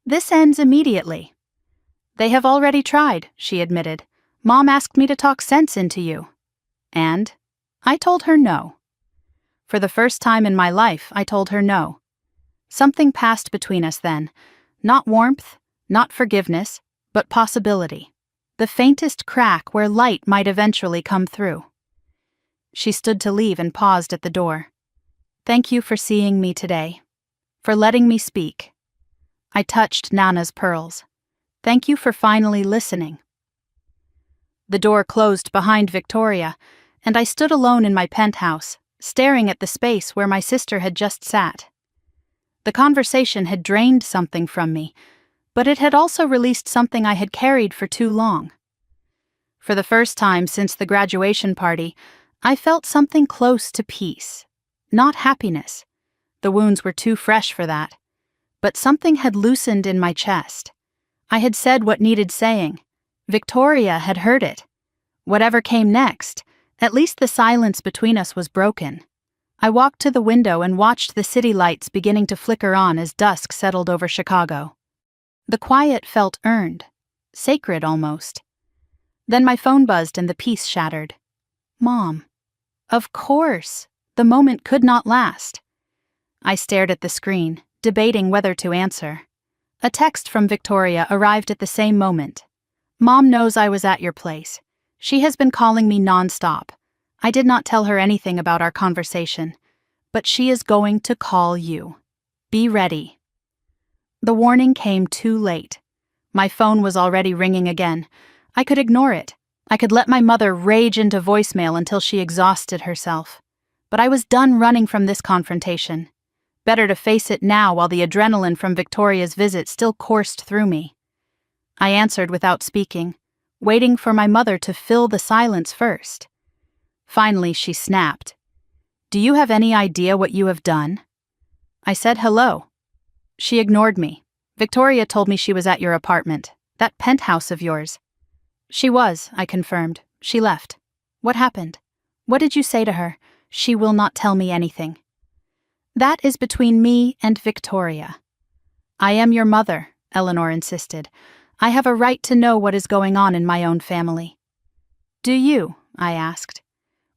this ends immediately. They have already tried, she admitted. Mom asked me to talk sense into you. And I told her no. For the first time in my life, I told her no. Something passed between us then. Not warmth, not forgiveness, but possibility. The faintest crack where light might eventually come through. She stood to leave and paused at the door. Thank you for seeing me today. For letting me speak. I touched Nana's pearls. Thank you for finally listening. The door closed behind Victoria, and I stood alone in my penthouse, staring at the space where my sister had just sat. The conversation had drained something from me, but it had also released something I had carried for too long. For the first time since the graduation party, I felt something close to peace. Not happiness. The wounds were too fresh for that. But something had loosened in my chest. I had said what needed saying. Victoria had heard it. Whatever came next, at least the silence between us was broken. I walked to the window and watched the city lights beginning to flicker on as dusk settled over Chicago. The quiet felt earned, sacred almost. Then my phone buzzed and the peace shattered. Mom. Of course. The moment could not last. I stared at the screen, debating whether to answer. A text from Victoria arrived at the same moment. Mom knows I was at your place. She has been calling me nonstop. I did not tell her anything about our conversation, but she is going to call you. Be ready. The warning came too late. My phone was already ringing again. I could ignore it. I could let my mother rage into voicemail until she exhausted herself. But I was done running from this confrontation. Better to face it now while the adrenaline from Victoria's visit still coursed through me. I answered without speaking, waiting for my mother to fill the silence first. Finally, she snapped. Do you have any idea what you have done? I said hello. She ignored me. Victoria told me she was at your apartment, that penthouse of yours. She was, I confirmed. She left. What happened? What did you say to her? She will not tell me anything. That is between me and Victoria. I am your mother, Eleanor insisted. I have a right to know what is going on in my own family. Do you? I asked.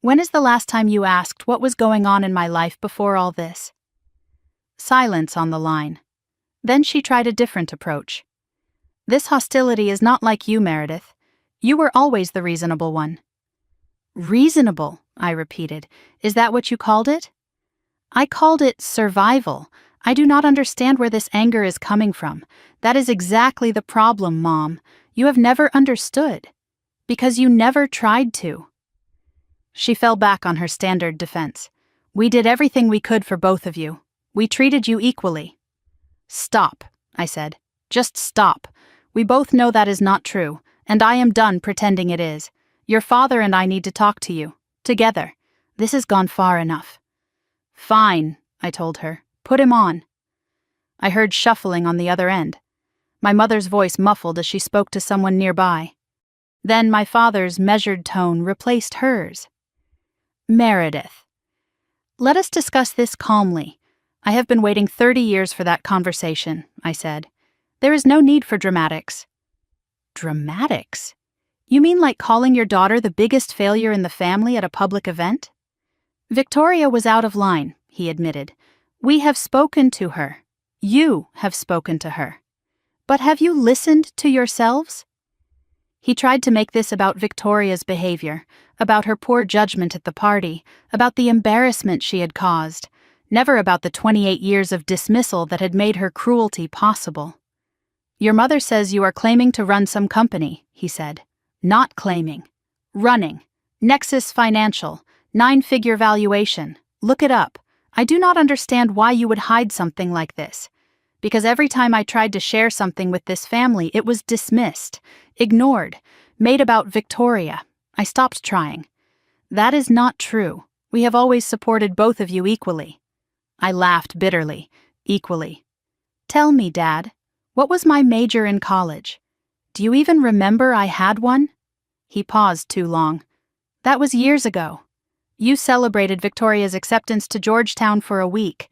When is the last time you asked what was going on in my life before all this? Silence on the line. Then she tried a different approach. This hostility is not like you, Meredith. You were always the reasonable one. Reasonable, I repeated. Is that what you called it? I called it survival. I do not understand where this anger is coming from. That is exactly the problem, Mom. You have never understood. Because you never tried to. She fell back on her standard defense. We did everything we could for both of you. We treated you equally. Stop, I said. Just stop. We both know that is not true, and I am done pretending it is. Your father and I need to talk to you. Together. This has gone far enough. Fine, I told her. Put him on. I heard shuffling on the other end. My mother's voice muffled as she spoke to someone nearby. Then my father's measured tone replaced hers. Meredith. Let us discuss this calmly. I have been waiting 30 years for that conversation, I said. There is no need for dramatics. Dramatics? You mean like calling your daughter the biggest failure in the family at a public event? Victoria was out of line, he admitted. We have spoken to her. You have spoken to her. But have you listened to yourselves? He tried to make this about Victoria's behavior, about her poor judgment at the party, about the embarrassment she had caused, never about the 28 years of dismissal that had made her cruelty possible. "Your mother says you are claiming to run some company," he said. "Not claiming. Running. Nexus Financial. 9-figure valuation. Look it up. I do not understand why you would hide something like this. Because every time I tried to share something with this family, it was dismissed, ignored, made about Victoria. I stopped trying. That is not true. We have always supported both of you equally." I laughed bitterly. Equally. "Tell me, Dad, what was my major in college? Do you even remember I had one?" He paused too long. "That was years ago. You celebrated Victoria's acceptance to Georgetown for a week.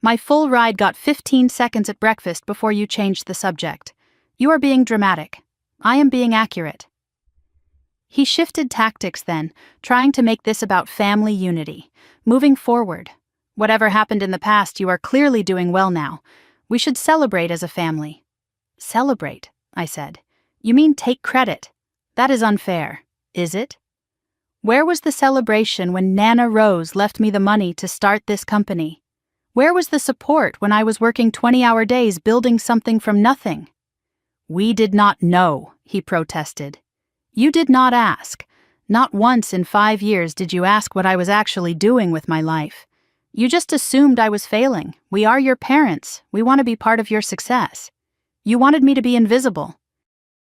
My full ride got 15 seconds at breakfast before you changed the subject. You are being dramatic. I am being accurate." He shifted tactics then, trying to make this about family unity, moving forward. "Whatever happened in the past, you are clearly doing well now. We should celebrate as a family." "Celebrate," I said. "You mean take credit? That is unfair, is it? Where was the celebration when Nana Rose left me the money to start this company? Where was the support when I was working 20-hour days building something from nothing?" "We did not know," he protested. "You did not ask. Not once in 5 years did you ask what I was actually doing with my life. You just assumed I was failing. We are your parents. We want to be part of your success. You wanted me to be invisible.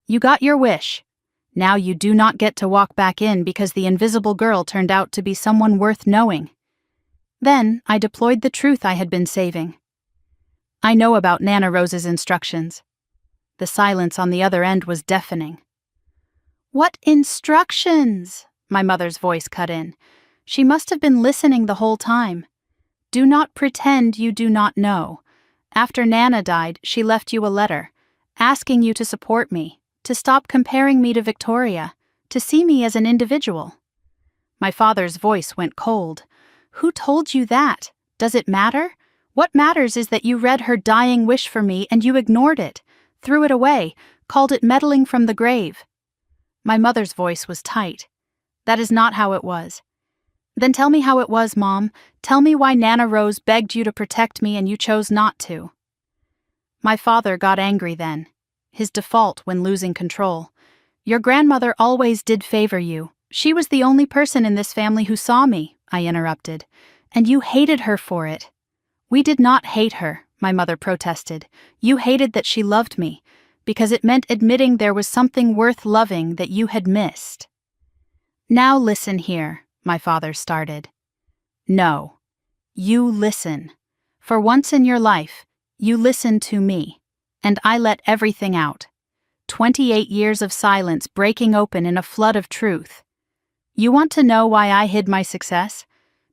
You got your wish. Now you do not get to walk back in because the invisible girl turned out to be someone worth knowing." Then I deployed the truth I had been saving. "I know about Nana Rose's instructions." The silence on the other end was deafening. "What instructions?" my mother's voice cut in. She must have been listening the whole time. "Do not pretend you do not know. After Nana died, she left you a letter, asking you to support me, to stop comparing me to Victoria, to see me as an individual." My father's voice went cold. "Who told you that? Does it matter? What matters is that you read her dying wish for me and you ignored it, threw it away, called it meddling from the grave." My mother's voice was tight. "That is not how it was." "Then tell me how it was, Mom. Tell me why Nana Rose begged you to protect me and you chose not to." My father got angry then. His default when losing control. "Your grandmother always did favor you. She was the only person in this family who saw me," I interrupted. "And you hated her for it." "We did not hate her," my mother protested. "You hated that she loved me, because it meant admitting there was something worth loving that you had missed." "Now listen here," my father started. "No. You listen. For once in your life, you listen to me, and I let everything out. 28 years of silence breaking open in a flood of truth. You want to know why I hid my success?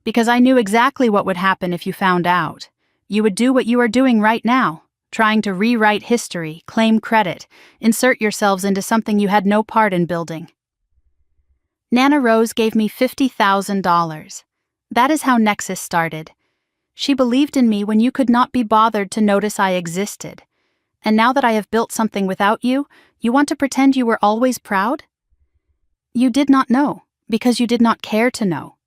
Because I knew exactly what would happen if you found out. You would do what you are doing right now, trying to rewrite history, claim credit, insert yourselves into something you had no part in building. Nana Rose gave me $50,000. That is how Nexus started. She believed in me when you could not be bothered to notice I existed. And now that I have built something without you, you want to pretend you were always proud? You did not know, because you did not care to know.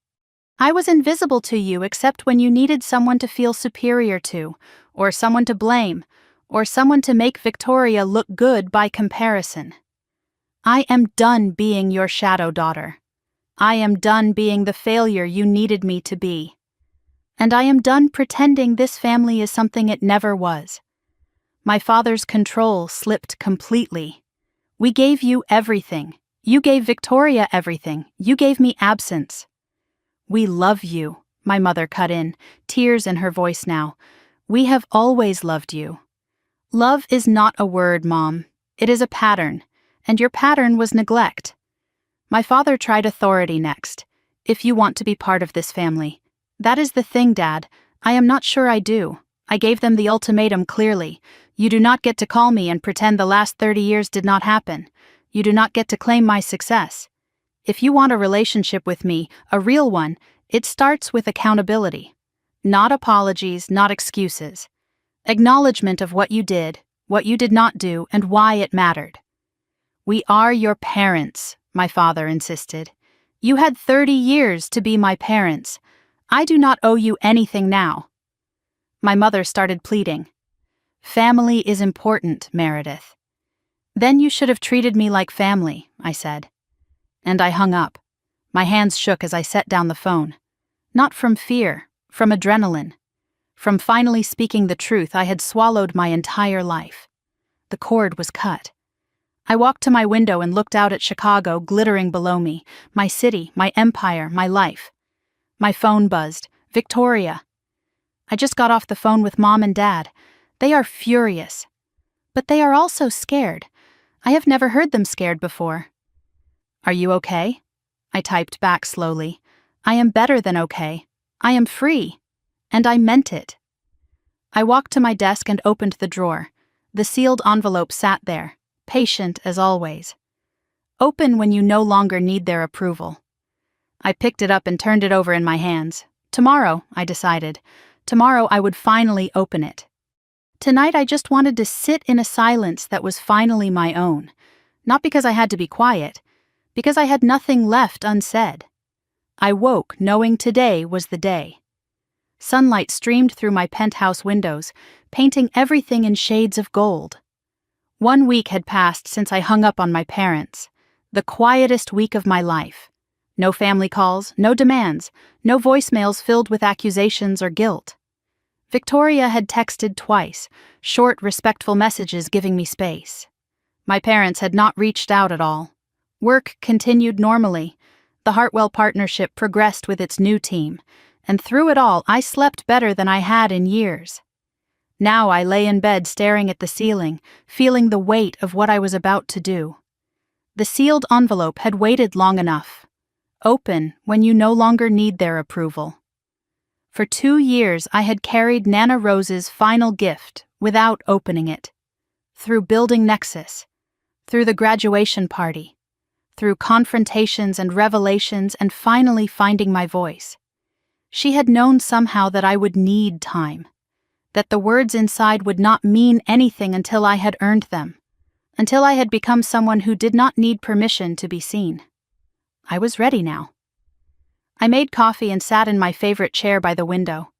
I was invisible to you except when you needed someone to feel superior to, or someone to blame, or someone to make Victoria look good by comparison. I am done being your shadow daughter. I am done being the failure you needed me to be. And I am done pretending this family is something it never was. My father's control slipped completely. We gave you everything. You gave Victoria everything. You gave me absence. We love you, my mother cut in, tears in her voice now. We have always loved you. Love is not a word, Mom. It is a pattern, and your pattern was neglect. My father tried authority next. If you want to be part of this family. That is the thing, Dad. I am not sure I do. I gave them the ultimatum clearly. You do not get to call me and pretend the last 30 years did not happen. You do not get to claim my success. If you want a relationship with me, a real one, it starts with accountability. Not apologies, not excuses. Acknowledgement of what you did not do, and why it mattered. We are your parents, my father insisted. You had 30 years to be my parents. I do not owe you anything now. My mother started pleading. Family is important, Meredith. Then you should have treated me like family, I said. And I hung up. My hands shook as I set down the phone. Not from fear, from adrenaline. From finally speaking the truth I had swallowed my entire life. The cord was cut. I walked to my window and looked out at Chicago glittering below me, my city, my empire, my life. My phone buzzed. Victoria. I just got off the phone with Mom and Dad. They are furious. But they are also scared. I have never heard them scared before. Are you okay? I typed back slowly. I am better than okay. I am free. And I meant it. I walked to my desk and opened the drawer. The sealed envelope sat there, patient as always. Open when you no longer need their approval. I picked it up and turned it over in my hands. Tomorrow, I decided. Tomorrow I would finally open it. Tonight I just wanted to sit in a silence that was finally my own. Not because I had to be quiet, because I had nothing left unsaid. I woke knowing today was the day. Sunlight streamed through my penthouse windows, painting everything in shades of gold. 1 week had passed since I hung up on my parents. The quietest week of my life. No family calls, no demands, no voicemails filled with accusations or guilt. Victoria had texted twice, short, respectful messages giving me space. My parents had not reached out at all. Work continued normally. The Hartwell partnership progressed with its new team, and through it all I slept better than I had in years. Now I lay in bed staring at the ceiling, feeling the weight of what I was about to do. The sealed envelope had waited long enough. Open when you no longer need their approval. For 2 years I had carried Nana Rose's final gift without opening it. Through building Nexus, through the graduation party, through confrontations and revelations and finally finding my voice. She had known somehow that I would need time, that the words inside would not mean anything until I had earned them, until I had become someone who did not need permission to be seen. I was ready now. I made coffee and sat in my favorite chair by the window.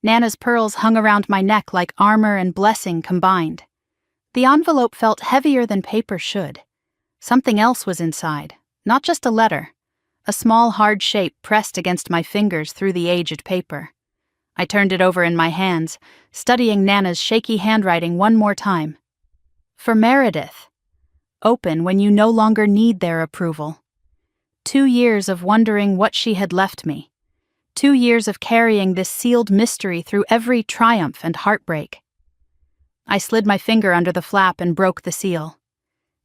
Nana's pearls hung around my neck like armor and blessing combined. The envelope felt heavier than paper should. Something else was inside, not just a letter. A small hard shape pressed against my fingers through the aged paper. I turned it over in my hands, studying Nana's shaky handwriting one more time. For Meredith. Open when you no longer need their approval. 2 years of wondering what she had left me. 2 years of carrying this sealed mystery through every triumph and heartbreak. I slid my finger under the flap and broke the seal.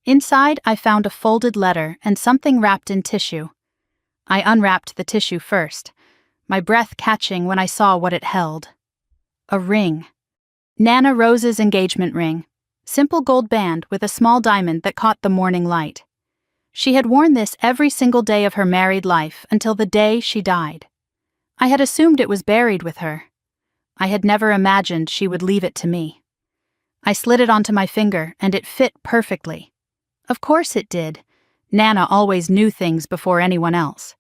Inside, I found a folded letter and something wrapped in tissue. I unwrapped the tissue first, my breath catching when I saw what it held. A ring. Nana Rose's engagement ring. Simple gold band with a small diamond that caught the morning light. She had worn this every single day of her married life until the day she died. I had assumed it was buried with her. I had never imagined she would leave it to me. I slid it onto my finger, and it fit perfectly. Of course it did. Nana always knew things before anyone else.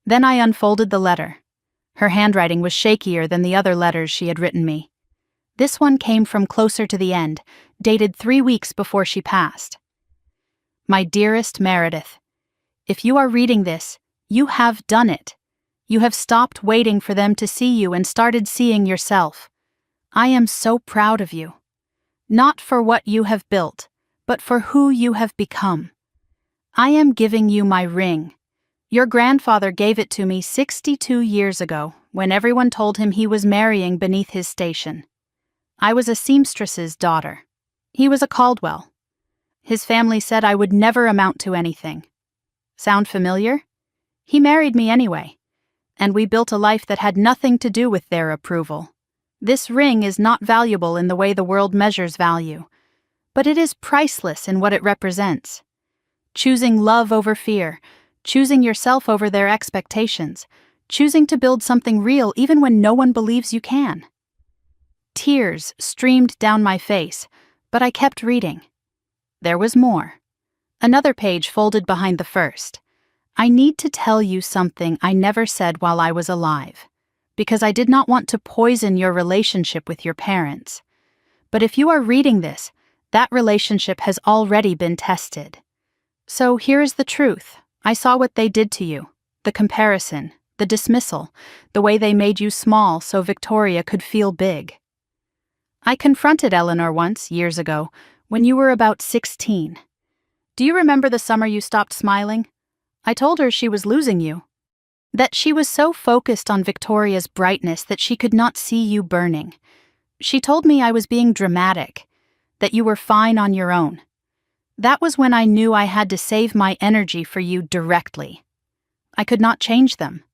Then I unfolded the letter. Her handwriting was shakier than the other letters she had written me. This one came from closer to the end, dated 3 weeks before she passed. My dearest Meredith, if you are reading this, you have done it. You have stopped waiting for them to see you and started seeing yourself. I am so proud of you. Not for what you have built, but for who you have become. I am giving you my ring. Your grandfather gave it to me 62 years ago, when everyone told him he was marrying beneath his station. I was a seamstress's daughter. He was a Caldwell. His family said I would never amount to anything. Sound familiar? He married me anyway, and we built a life that had nothing to do with their approval. This ring is not valuable in the way the world measures value, but it is priceless in what it represents. Choosing love over fear, choosing yourself over their expectations, choosing to build something real even when no one believes you can. Tears streamed down my face, but I kept reading. There was more. Another page folded behind the first. I need to tell you something I never said while I was alive, because I did not want to poison your relationship with your parents. But if you are reading this, that relationship has already been tested. So here is the truth. I saw what they did to you. The comparison, the dismissal, the way they made you small so Victoria could feel big. I confronted Eleanor once, years ago, when you were about 16. Do you remember the summer you stopped smiling? I told her she was losing you. That she was so focused on Victoria's brightness that she could not see you burning. She told me I was being dramatic, that you were fine on your own. That was when I knew I had to save my energy for you directly. I could not change them.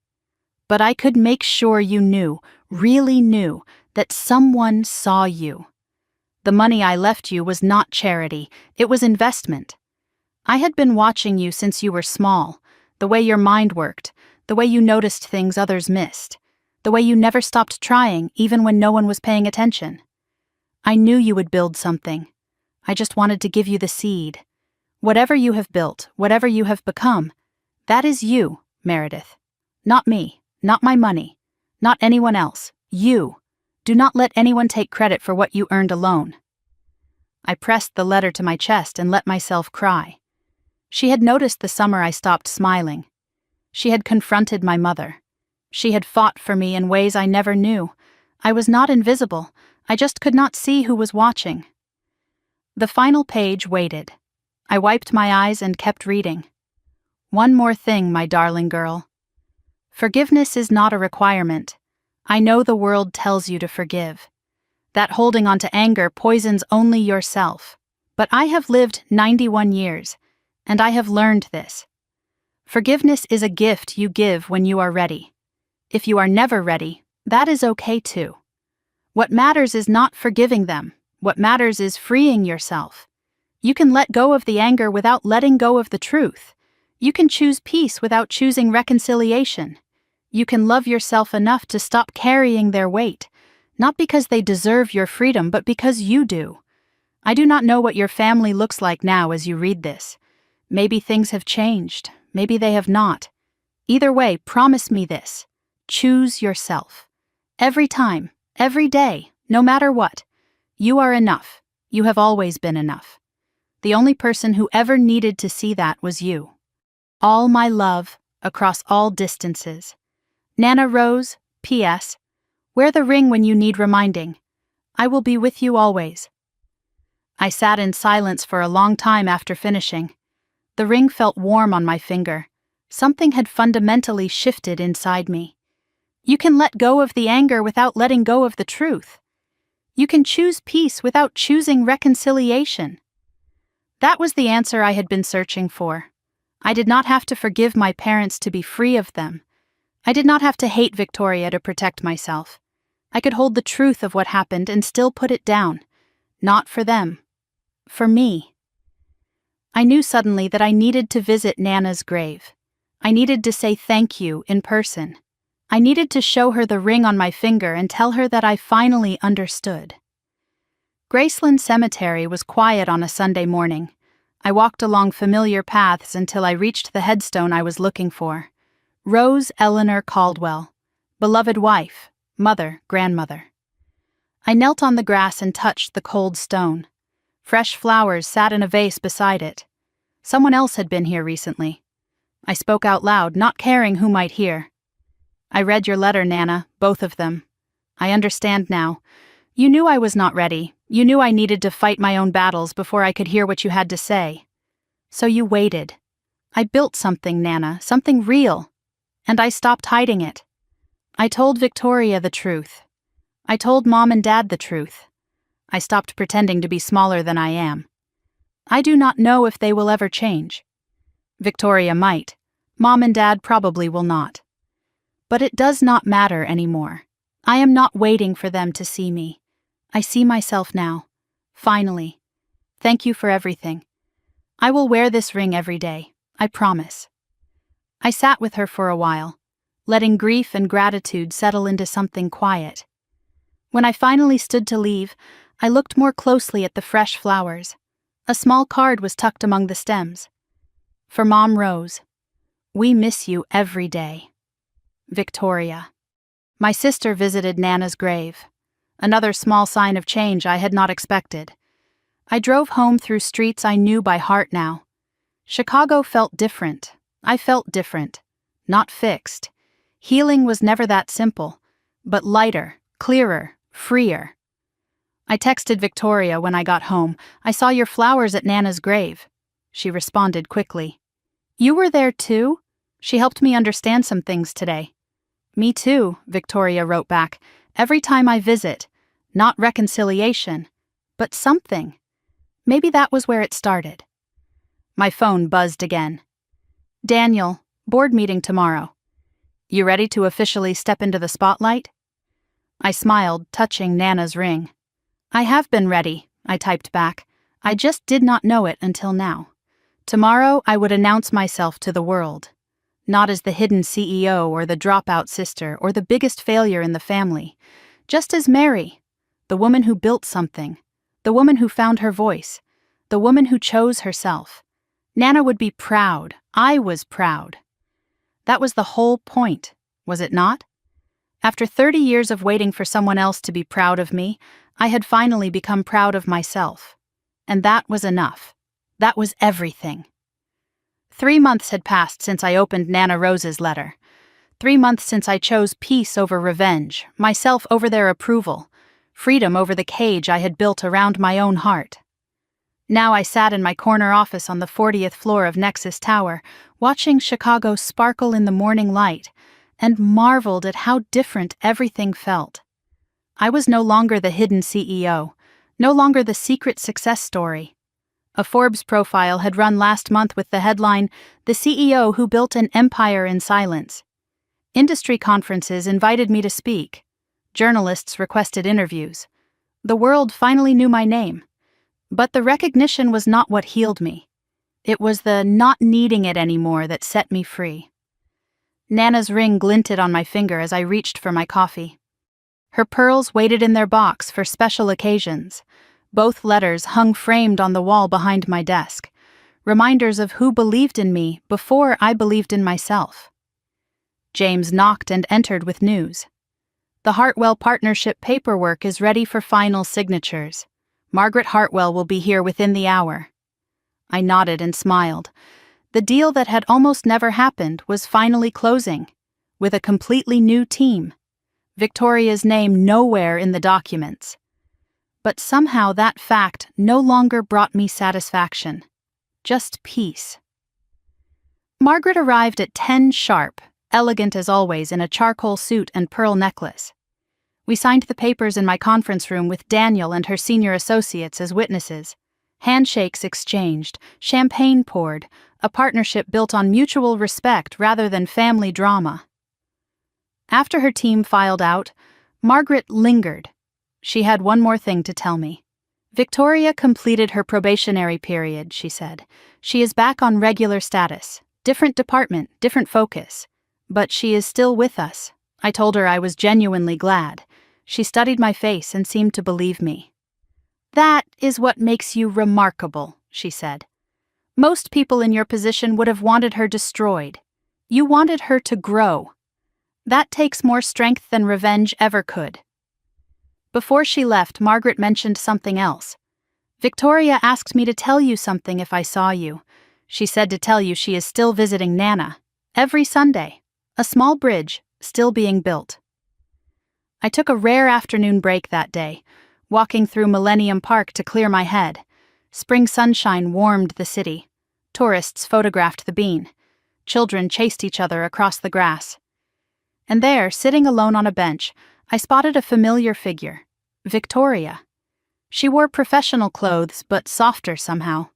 But I could make sure you knew, really knew, that someone saw you. The money I left you was not charity, it was investment. I had been watching you since you were small, the way your mind worked, the way you noticed things others missed, the way you never stopped trying even when no one was paying attention. I knew you would build something. I just wanted to give you the seed. Whatever you have built, whatever you have become, that is you, Meredith. Not me, not my money, not anyone else, you. Do not let anyone take credit for what you earned alone. I pressed the letter to my chest and let myself cry. She had noticed the summer I stopped smiling. She had confronted my mother. She had fought for me in ways I never knew. I was not invisible, I just could not see who was watching. The final page waited. I wiped my eyes and kept reading. One more thing, my darling girl. Forgiveness is not a requirement. I know the world tells you to forgive. That holding on to anger poisons only yourself. But I have lived 91 years, and I have learned this. Forgiveness is a gift you give when you are ready. If you are never ready, that is okay too. What matters is not forgiving them. What matters is freeing yourself. You can let go of the anger without letting go of the truth. You can choose peace without choosing reconciliation. You can love yourself enough to stop carrying their weight, not because they deserve your freedom, but because you do. I do not know what your family looks like now as you read this. Maybe things have changed, maybe they have not. Either way, promise me this. Choose yourself. Every time, every day, no matter what. You are enough. You have always been enough. The only person who ever needed to see that was you. All my love, across all distances. Nana Rose, P.S. Wear the ring when you need reminding. I will be with you always. I sat in silence for a long time after finishing. The ring felt warm on my finger. Something had fundamentally shifted inside me. You can let go of the anger without letting go of the truth. You can choose peace without choosing reconciliation. That was the answer I had been searching for. I did not have to forgive my parents to be free of them. I did not have to hate Victoria to protect myself. I could hold the truth of what happened and still put it down. Not for them. For me. I knew suddenly that I needed to visit Nana's grave. I needed to say thank you in person. I needed to show her the ring on my finger and tell her that I finally understood. Graceland Cemetery was quiet on a Sunday morning. I walked along familiar paths until I reached the headstone I was looking for. Rose Eleanor Caldwell, beloved wife, mother, grandmother. I knelt on the grass and touched the cold stone. Fresh flowers sat in a vase beside it. Someone else had been here recently. I spoke out loud, not caring who might hear. I read your letter, Nana, both of them. I understand now. You knew I was not ready. You knew I needed to fight my own battles before I could hear what you had to say. So you waited. I built something, Nana, something real. And I stopped hiding it. I told Victoria the truth. I told Mom and Dad the truth. I stopped pretending to be smaller than I am. I do not know if they will ever change. Victoria might. Mom and Dad probably will not. But it does not matter anymore. I am not waiting for them to see me. I see myself now. Finally. Thank you for everything. I will wear this ring every day. I promise. I sat with her for a while, letting grief and gratitude settle into something quiet. When I finally stood to leave, I looked more closely at the fresh flowers. A small card was tucked among the stems. For Mom Rose. We miss you every day. Victoria. My sister visited Nana's grave. Another small sign of change I had not expected. I drove home through streets I knew by heart now. Chicago felt different. I felt different. Not fixed. Healing was never that simple, but lighter, clearer, freer. I texted Victoria when I got home. I saw your flowers at Nana's grave. She responded quickly. You were there too? She helped me understand some things today. Me too, Victoria wrote back. Every time I visit, not reconciliation, but something. Maybe that was where it started. My phone buzzed again. Daniel, board meeting tomorrow. You ready to officially step into the spotlight? I smiled, touching Nana's ring. I have been ready, I typed back. I just did not know it until now. Tomorrow I would announce myself to the world. Not as the hidden CEO or the dropout sister or the biggest failure in the family. Just as Mary, the woman who built something, the woman who found her voice, the woman who chose herself. Nana would be proud. I was proud. That was the whole point, was it not? After 30 years of waiting for someone else to be proud of me, I had finally become proud of myself. And that was enough. That was everything. 3 months had passed since I opened Nana Rose's letter. 3 months since I chose peace over revenge, myself over their approval, freedom over the cage I had built around my own heart. Now I sat in my corner office on the 40th floor of Nexus Tower, watching Chicago sparkle in the morning light, and marveled at how different everything felt. I was no longer the hidden CEO, no longer the secret success story. A Forbes profile had run last month with the headline, "The CEO Who Built an Empire in Silence." Industry conferences invited me to speak. Journalists requested interviews. The world finally knew my name. But the recognition was not what healed me. It was the not needing it anymore that set me free. Nana's ring glinted on my finger as I reached for my coffee. Her pearls waited in their box for special occasions. Both letters hung framed on the wall behind my desk, reminders of who believed in me before I believed in myself. James knocked and entered with news. The Hartwell Partnership paperwork is ready for final signatures. Margaret Hartwell will be here within the hour. I nodded and smiled. The deal that had almost never happened was finally closing, with a completely new team. Victoria's name nowhere in the documents. But somehow that fact no longer brought me satisfaction, just peace. Margaret arrived at 10 sharp, elegant as always in a charcoal suit and pearl necklace. We signed the papers in my conference room with Daniel and her senior associates as witnesses. Handshakes exchanged, champagne poured, a partnership built on mutual respect rather than family drama. After her team filed out, Margaret lingered. She had one more thing to tell me. Victoria completed her probationary period, she said. She is back on regular status. Different department, different focus. But she is still with us. I told her I was genuinely glad. She studied my face and seemed to believe me. That is what makes you remarkable, she said. Most people in your position would have wanted her destroyed. You wanted her to grow. That takes more strength than revenge ever could. Before she left, Margaret mentioned something else. Victoria asked me to tell you something if I saw you. She said to tell you she is still visiting Nana. Every Sunday. A small bridge, still being built. I took a rare afternoon break that day, walking through Millennium Park to clear my head. Spring sunshine warmed the city. Tourists photographed the bean. Children chased each other across the grass. And there, sitting alone on a bench, I spotted a familiar figure, Victoria. She wore professional clothes, but softer somehow.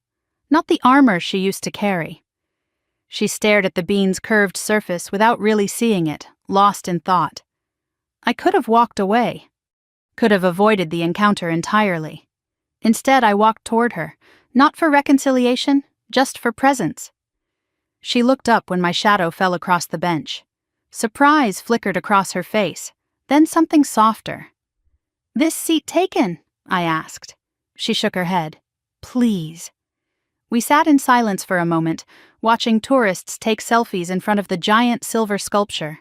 Not the armor she used to carry. She stared at the bean's curved surface without really seeing it, lost in thought. I could have walked away. Could have avoided the encounter entirely. Instead, I walked toward her, not for reconciliation, just for presence. She looked up when my shadow fell across the bench. Surprise flickered across her face, then something softer. "This seat taken?" I asked. She shook her head. "Please." We sat in silence for a moment, watching tourists take selfies in front of the giant silver sculpture.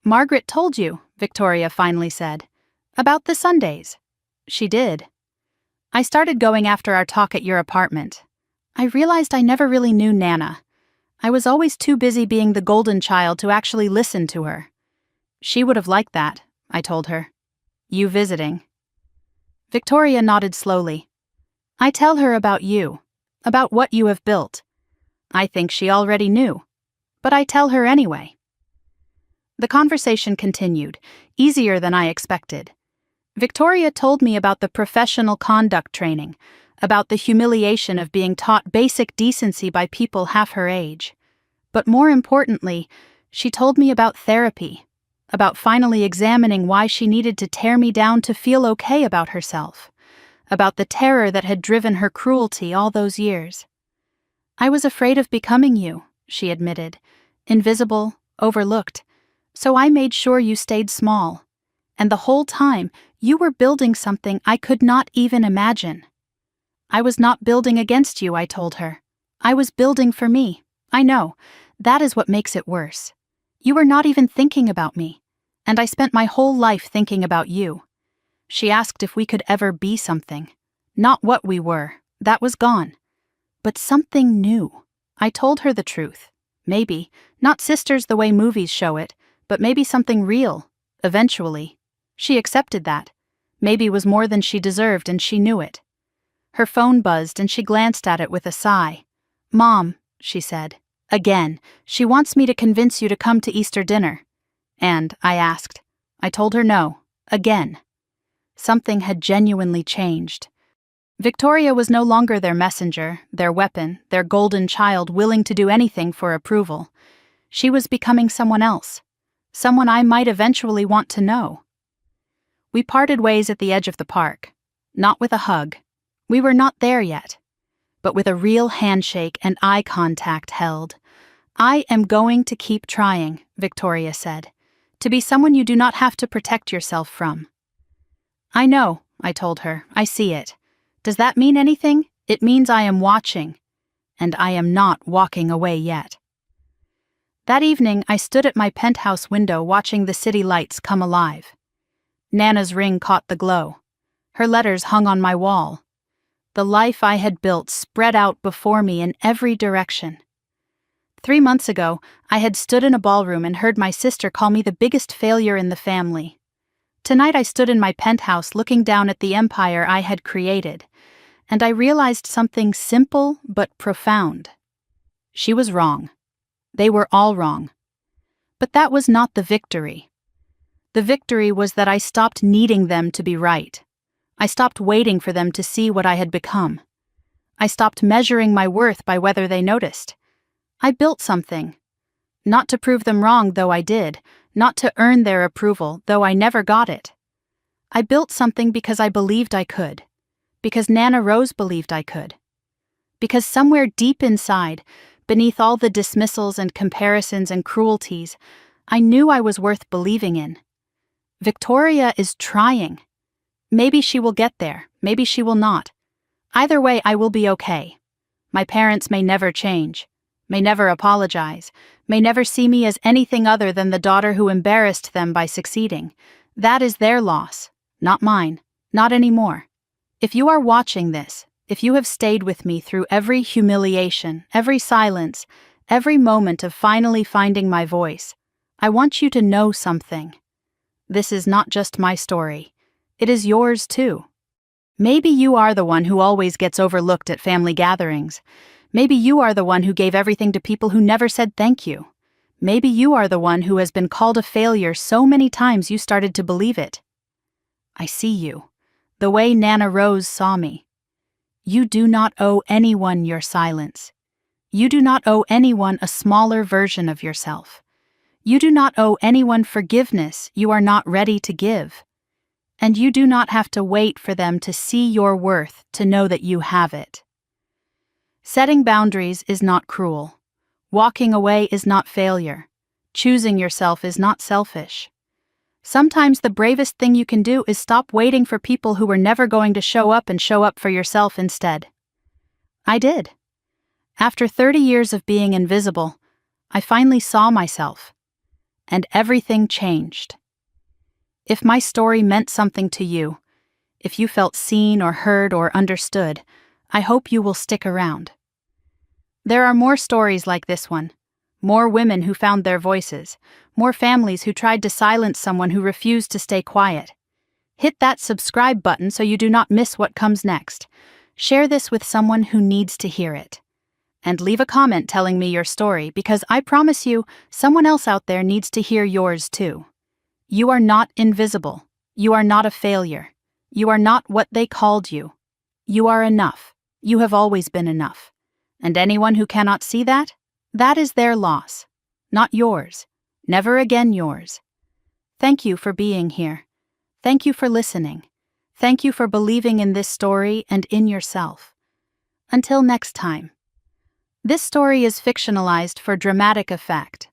"Margaret told you," Victoria finally said. "About the Sundays." She did. "I started going after our talk at your apartment. I realized I never really knew Nana. I was always too busy being the golden child to actually listen to her." "She would have liked that," I told her. "You visiting." Victoria nodded slowly. "I tell her about you, about what you have built. I think she already knew, but I tell her anyway." The conversation continued, easier than I expected. Victoria told me about the professional conduct training, about the humiliation of being taught basic decency by people half her age. But more importantly, she told me about therapy, about finally examining why she needed to tear me down to feel okay about herself, about the terror that had driven her cruelty all those years. "I was afraid of becoming you," she admitted, "invisible, overlooked. So I made sure you stayed small. And the whole time, you were building something I could not even imagine." "I was not building against you," I told her. "I was building for me. I know. That is what makes it worse. You were not even thinking about me. And I spent my whole life thinking about you." She asked if we could ever be something. Not what we were. That was gone. But something new. I told her the truth. Maybe, not sisters the way movies show it, but maybe something real, eventually. She accepted that. Maybe was more than she deserved and she knew it. Her phone buzzed and she glanced at it with a sigh. "Mom," she said. "Again, she wants me to convince you to come to Easter dinner." And, I asked. I told her no. Again. Something had genuinely changed. Victoria was no longer their messenger, their weapon, their golden child willing to do anything for approval. She was becoming someone else. Someone I might eventually want to know. We parted ways at the edge of the park. Not with a hug. We were not there yet. But with a real handshake and eye contact held. "I am going to keep trying," Victoria said. "To be someone you do not have to protect yourself from." "I know," I told her. "I see it. Does that mean anything? It means I am watching. And I am not walking away yet." That evening, I stood at my penthouse window watching the city lights come alive. Nana's ring caught the glow. Her letters hung on my wall. The life I had built spread out before me in every direction. 3 months ago, I had stood in a ballroom and heard my sister call me the biggest failure in the family. Tonight I stood in my penthouse looking down at the empire I had created, and I realized something simple but profound. She was wrong. They were all wrong. But that was not the victory. The victory was that I stopped needing them to be right. I stopped waiting for them to see what I had become. I stopped measuring my worth by whether they noticed. I built something. Not to prove them wrong, though I did, not to earn their approval, though I never got it. I built something because I believed I could. Because Nana Rose believed I could. Because somewhere deep inside, beneath all the dismissals and comparisons and cruelties, I knew I was worth believing in. Victoria is trying. Maybe she will get there, maybe she will not. Either way, I will be okay. My parents may never change, may never apologize, may never see me as anything other than the daughter who embarrassed them by succeeding. That is their loss, not mine, not anymore. If you are watching this, if you have stayed with me through every humiliation, every silence, every moment of finally finding my voice, I want you to know something. This is not just my story. It is yours too. Maybe you are the one who always gets overlooked at family gatherings. Maybe you are the one who gave everything to people who never said thank you. Maybe you are the one who has been called a failure so many times you started to believe it. I see you, the way Nana Rose saw me. You do not owe anyone your silence. You do not owe anyone a smaller version of yourself. You do not owe anyone forgiveness you are not ready to give. And you do not have to wait for them to see your worth to know that you have it. Setting boundaries is not cruel. Walking away is not failure. Choosing yourself is not selfish. Sometimes the bravest thing you can do is stop waiting for people who were never going to show up and show up for yourself instead. I did. After 30 years of being invisible, I finally saw myself, and everything changed. If my story meant something to you, if you felt seen or heard or understood, I hope you will stick around. There are more stories like this one, more women who found their voices, more families who tried to silence someone who refused to stay quiet. Hit that subscribe button so you do not miss what comes next. Share this with someone who needs to hear it. And leave a comment telling me your story, because I promise you, someone else out there needs to hear yours too. You are not invisible. You are not a failure. You are not what they called you. You are enough. You have always been enough. And anyone who cannot see that, that is their loss, not yours. Never again yours. Thank you for being here. Thank you for listening. Thank you for believing in this story and in yourself. Until next time. This story is fictionalized for dramatic effect.